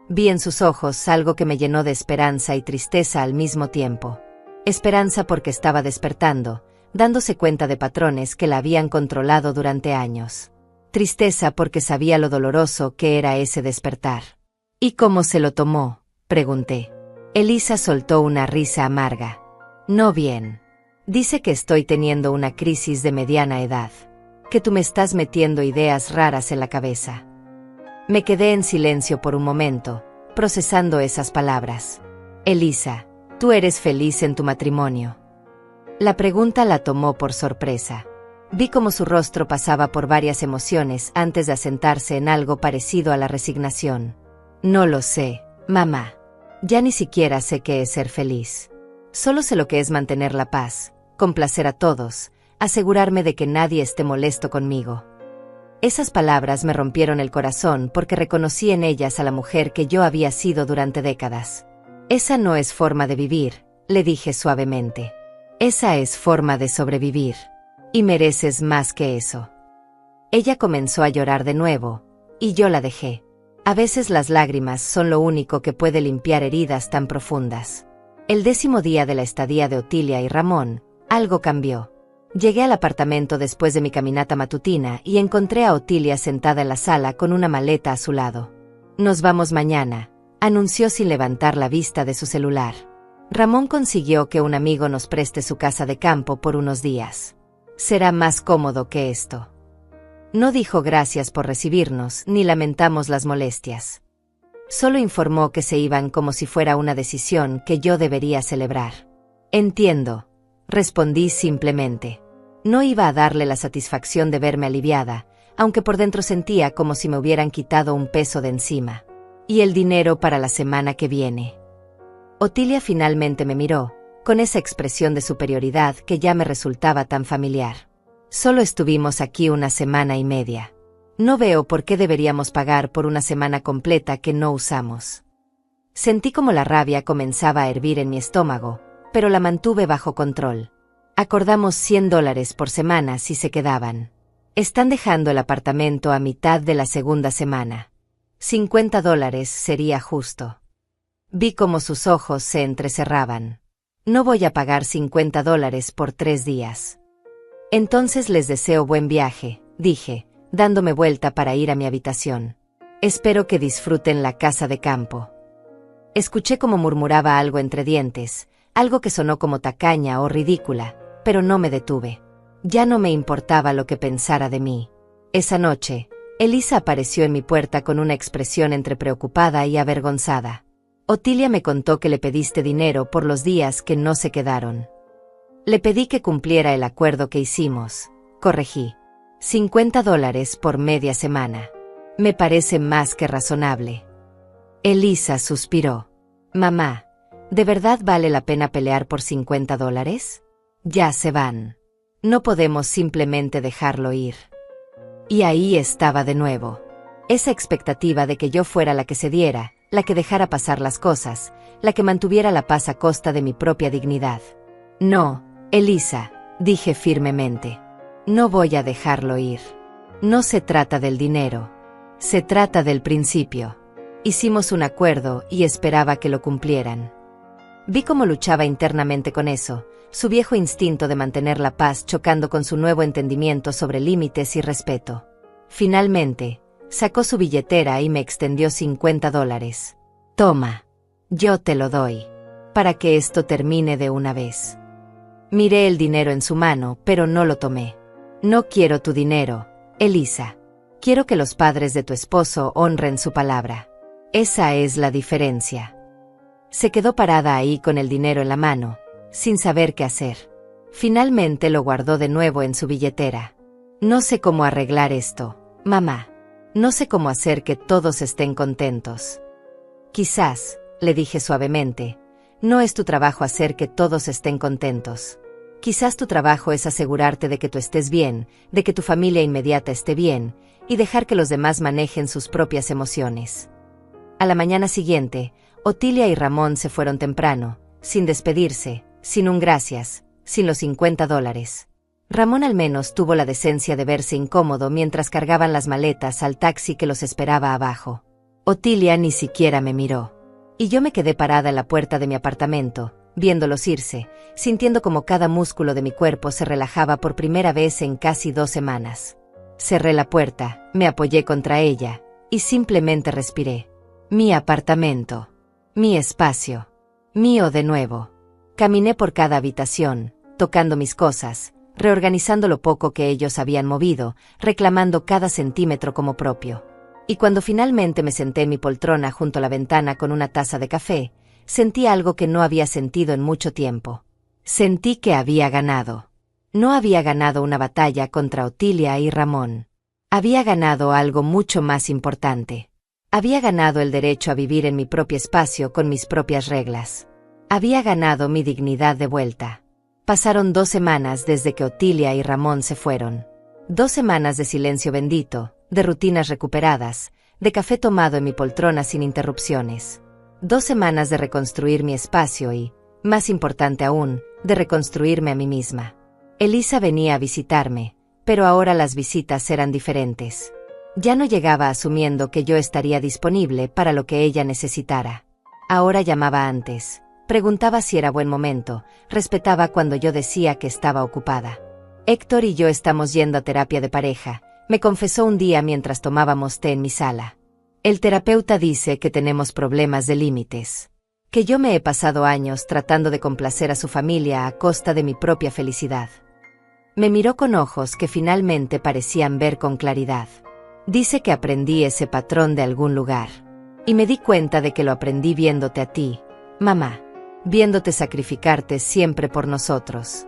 Vi en sus ojos algo que me llenó de esperanza y tristeza al mismo tiempo. Esperanza porque estaba despertando, dándose cuenta de patrones que la habían controlado durante años. Tristeza porque sabía lo doloroso que era ese despertar. ¿Y cómo se lo tomó?, pregunté. Elisa soltó una risa amarga. No bien. Dice que estoy teniendo una crisis de mediana edad. Que tú me estás metiendo ideas raras en la cabeza. Me quedé en silencio por un momento, procesando esas palabras. Elisa, ¿tú eres feliz en tu matrimonio? La pregunta la tomó por sorpresa. Vi cómo su rostro pasaba por varias emociones antes de asentarse en algo parecido a la resignación. No lo sé, mamá. Ya ni siquiera sé qué es ser feliz. Solo sé lo que es mantener la paz, complacer a todos, asegurarme de que nadie esté molesto conmigo. Esas palabras me rompieron el corazón porque reconocí en ellas a la mujer que yo había sido durante décadas. Esa no es forma de vivir, le dije suavemente. Esa es forma de sobrevivir. Y mereces más que eso. Ella comenzó a llorar de nuevo, y yo la dejé. A veces las lágrimas son lo único que puede limpiar heridas tan profundas. El 10º día de la estadía de Otilia y Ramón, algo cambió. Llegué al apartamento después de mi caminata matutina y encontré a Otilia sentada en la sala con una maleta a su lado. Nos vamos mañana, anunció sin levantar la vista de su celular. Ramón consiguió que un amigo nos preste su casa de campo por unos días. Será más cómodo que esto. No dijo gracias por recibirnos ni lamentamos las molestias. Solo informó que se iban como si fuera una decisión que yo debería celebrar. Entiendo, respondí simplemente. No iba a darle la satisfacción de verme aliviada, aunque por dentro sentía como si me hubieran quitado un peso de encima. Y el dinero para la semana que viene. Otilia finalmente me miró, con esa expresión de superioridad que ya me resultaba tan familiar. Solo estuvimos aquí una semana y media. No veo por qué deberíamos pagar por una semana completa que no usamos. Sentí como la rabia comenzaba a hervir en mi estómago, pero la mantuve bajo control. Acordamos $100 por semana si se quedaban. Están dejando el apartamento a mitad de la segunda semana. $50 sería justo. Vi cómo sus ojos se entrecerraban. No voy a pagar $50 por 3 días. Entonces les deseo buen viaje, dije, dándome vuelta para ir a mi habitación. Espero que disfruten la casa de campo. Escuché cómo murmuraba algo entre dientes, algo que sonó como tacaña o ridícula, pero no me detuve. Ya no me importaba lo que pensara de mí. Esa noche, Elisa apareció en mi puerta con una expresión entre preocupada y avergonzada. Otilia me contó que le pediste dinero por los días que no se quedaron. Le pedí que cumpliera el acuerdo que hicimos, corregí. $50 por media semana. Me parece más que razonable. Elisa suspiró. Mamá, ¿de verdad vale la pena pelear por $50? Ya se van. No podemos simplemente dejarlo ir. Y ahí estaba de nuevo. Esa expectativa de que yo fuera la que cediera, la que dejara pasar las cosas, la que mantuviera la paz a costa de mi propia dignidad. No, Elisa, dije firmemente. No voy a dejarlo ir. No se trata del dinero. Se trata del principio. Hicimos un acuerdo y esperaba que lo cumplieran. Vi cómo luchaba internamente con eso, su viejo instinto de mantener la paz chocando con su nuevo entendimiento sobre límites y respeto. Finalmente, sacó su billetera y me extendió $50. Toma. Yo te lo doy. Para que esto termine de una vez. Miré el dinero en su mano, pero no lo tomé. No quiero tu dinero, Elisa. Quiero que los padres de tu esposo honren su palabra. Esa es la diferencia. Se quedó parada ahí con el dinero en la mano, sin saber qué hacer. Finalmente lo guardó de nuevo en su billetera. No sé cómo arreglar esto, mamá. No sé cómo hacer que todos estén contentos. Quizás, le dije suavemente, no es tu trabajo hacer que todos estén contentos. Quizás tu trabajo es asegurarte de que tú estés bien, de que tu familia inmediata esté bien, y dejar que los demás manejen sus propias emociones. A la mañana siguiente, Otilia y Ramón se fueron temprano, sin despedirse, sin un gracias, sin los $50. Ramón al menos tuvo la decencia de verse incómodo mientras cargaban las maletas al taxi que los esperaba abajo. Otilia ni siquiera me miró. Y yo me quedé parada en la puerta de mi apartamento, viéndolos irse, sintiendo como cada músculo de mi cuerpo se relajaba por primera vez en casi 2 semanas. Cerré la puerta, me apoyé contra ella, y simplemente respiré. Mi apartamento. Mi espacio. Mío de nuevo. Caminé por cada habitación, tocando mis cosas, reorganizando lo poco que ellos habían movido, reclamando cada centímetro como propio. Y cuando finalmente me senté en mi poltrona junto a la ventana con una taza de café, sentí algo que no había sentido en mucho tiempo. Sentí que había ganado. No había ganado una batalla contra Otilia y Ramón. Había ganado algo mucho más importante. Había ganado el derecho a vivir en mi propio espacio con mis propias reglas. Había ganado mi dignidad de vuelta. Pasaron 2 semanas desde que Otilia y Ramón se fueron. 2 semanas de silencio bendito, de rutinas recuperadas, de café tomado en mi poltrona sin interrupciones. 2 semanas de reconstruir mi espacio y, más importante aún, de reconstruirme a mí misma. Elisa venía a visitarme, pero ahora las visitas eran diferentes. Ya no llegaba asumiendo que yo estaría disponible para lo que ella necesitara. Ahora llamaba antes, preguntaba si era buen momento, respetaba cuando yo decía que estaba ocupada. Héctor y yo estamos yendo a terapia de pareja, me confesó un día mientras tomábamos té en mi sala. El terapeuta dice que tenemos problemas de límites. Que yo me he pasado años tratando de complacer a su familia a costa de mi propia felicidad. Me miró con ojos que finalmente parecían ver con claridad. Dice que aprendí ese patrón de algún lugar. Y me di cuenta de que lo aprendí viéndote a ti, mamá. Viéndote sacrificarte siempre por nosotros.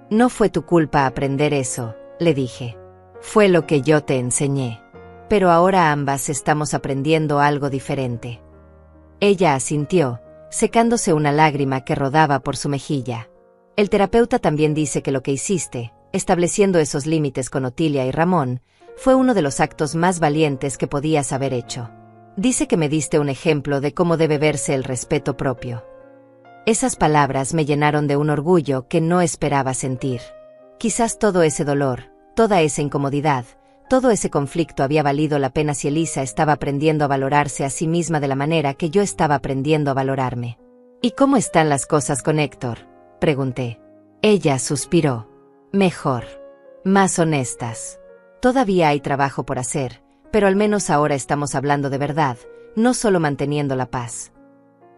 No fue tu culpa aprender eso, le dije. Fue lo que yo te enseñé. Pero ahora ambas estamos aprendiendo algo diferente. Ella asintió, secándose una lágrima que rodaba por su mejilla. El terapeuta también dice que lo que hiciste, estableciendo esos límites con Otilia y Ramón, fue uno de los actos más valientes que podías haber hecho. Dice que me diste un ejemplo de cómo debe verse el respeto propio. Esas palabras me llenaron de un orgullo que no esperaba sentir. Quizás todo ese dolor, toda esa incomodidad, todo ese conflicto había valido la pena si Elisa estaba aprendiendo a valorarse a sí misma de la manera que yo estaba aprendiendo a valorarme. ¿Y cómo están las cosas con Héctor?, pregunté. Ella suspiró. Mejor. Más honestas. Todavía hay trabajo por hacer, pero al menos ahora estamos hablando de verdad, no solo manteniendo la paz.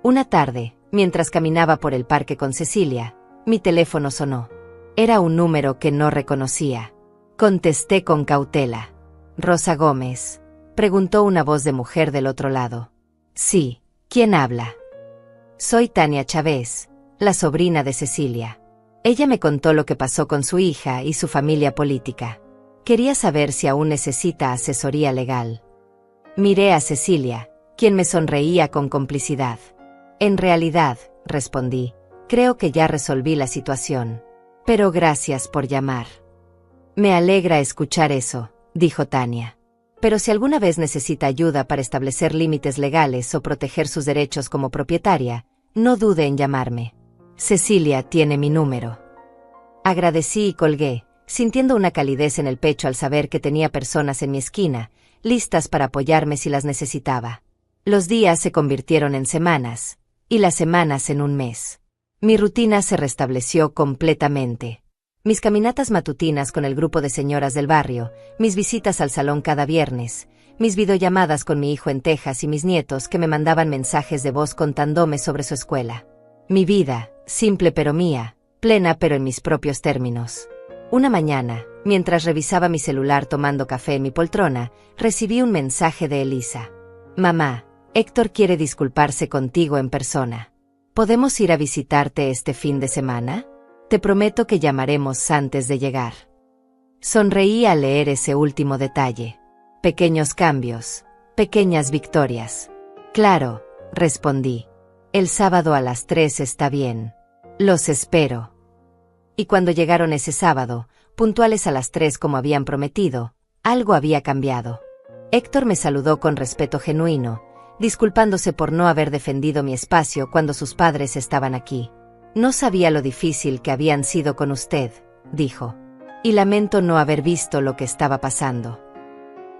Una tarde, mientras caminaba por el parque con Cecilia, mi teléfono sonó. Era un número que no reconocía. Contesté con cautela. «¿Rosa Gómez?», preguntó una voz de mujer del otro lado. «Sí, ¿quién habla?». «Soy Tania Chávez, la sobrina de Cecilia». Ella me contó lo que pasó con su hija y su familia política. Quería saber si aún necesita asesoría legal. Miré a Cecilia, quien me sonreía con complicidad. «En realidad», respondí, «creo que ya resolví la situación. Pero gracias por llamar». «Me alegra escuchar eso», dijo Tania. «Pero si alguna vez necesita ayuda para establecer límites legales o proteger sus derechos como propietaria, no dude en llamarme. Cecilia tiene mi número». Agradecí y colgué, sintiendo una calidez en el pecho al saber que tenía personas en mi esquina, listas para apoyarme si las necesitaba. Los días se convirtieron en semanas, y las semanas en un mes. Mi rutina se restableció completamente. Mis caminatas matutinas con el grupo de señoras del barrio, mis visitas al salón cada viernes, mis videollamadas con mi hijo en Texas y mis nietos que me mandaban mensajes de voz contándome sobre su escuela. Mi vida, simple pero mía, plena pero en mis propios términos. Una mañana, mientras revisaba mi celular tomando café en mi poltrona, recibí un mensaje de Elisa. «Mamá, Héctor quiere disculparse contigo en persona. ¿Podemos ir a visitarte este fin de semana? Te prometo que llamaremos antes de llegar». Sonreí al leer ese último detalle. Pequeños cambios, pequeñas victorias. «Claro», respondí. «El sábado a las 3 está bien. Los espero». Y cuando llegaron ese sábado, puntuales a las 3 como habían prometido, algo había cambiado. Héctor me saludó con respeto genuino, disculpándose por no haber defendido mi espacio cuando sus padres estaban aquí. «No sabía lo difícil que habían sido con usted», dijo. «Y lamento no haber visto lo que estaba pasando».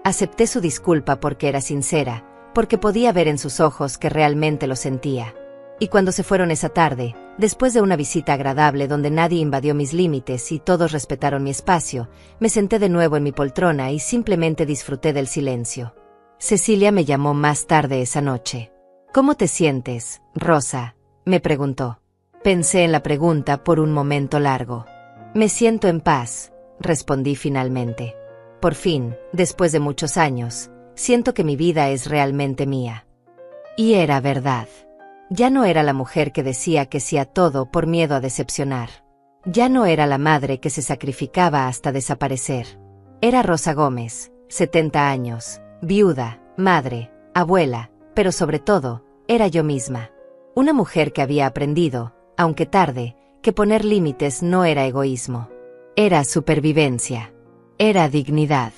Acepté su disculpa porque era sincera, porque podía ver en sus ojos que realmente lo sentía. Y cuando se fueron esa tarde, después de una visita agradable donde nadie invadió mis límites y todos respetaron mi espacio, me senté de nuevo en mi poltrona y simplemente disfruté del silencio. Cecilia me llamó más tarde esa noche. «¿Cómo te sientes, Rosa?», me preguntó. Pensé en la pregunta por un momento largo. «Me siento en paz», respondí finalmente. Por fin, después de muchos años, siento que mi vida es realmente mía. Y era verdad. Ya no era la mujer que decía que sí a todo por miedo a decepcionar. Ya no era la madre que se sacrificaba hasta desaparecer. Era Rosa Gómez, 70 años, viuda, madre, abuela, pero sobre todo, era yo misma. Una mujer que había aprendido, aunque tarde, que poner límites no era egoísmo. Era supervivencia. Era dignidad.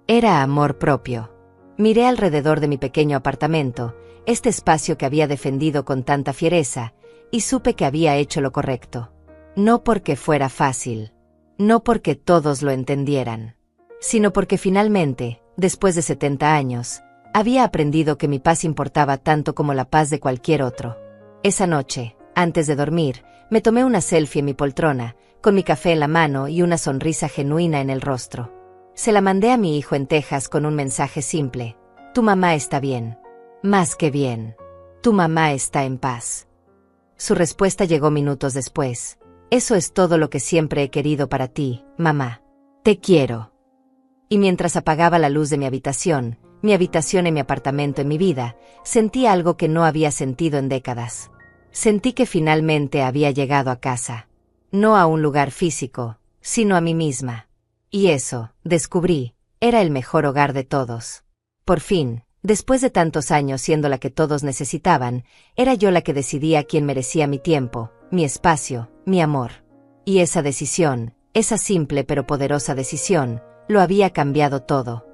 Era amor propio. Miré alrededor de mi pequeño apartamento, este espacio que había defendido con tanta fiereza, y supe que había hecho lo correcto. No porque fuera fácil. No porque todos lo entendieran. Sino porque finalmente, después de 70 años, había aprendido que mi paz importaba tanto como la paz de cualquier otro. Esa noche, antes de dormir, me tomé una selfie en mi poltrona, con mi café en la mano y una sonrisa genuina en el rostro. Se la mandé a mi hijo en Texas con un mensaje simple: tu mamá está bien. Más que bien. Tu mamá está en paz. Su respuesta llegó minutos después: eso es todo lo que siempre he querido para ti, mamá. Te quiero. Y mientras apagaba la luz de mi habitación en mi apartamento, en mi vida, sentí algo que no había sentido en décadas. Sentí que finalmente había llegado a casa. No a un lugar físico, sino a mí misma. Y eso, descubrí, era el mejor hogar de todos. Por fin, después de tantos años siendo la que todos necesitaban, era yo la que decidía quién merecía mi tiempo, mi espacio, mi amor. Y esa decisión, esa simple pero poderosa decisión, lo había cambiado todo.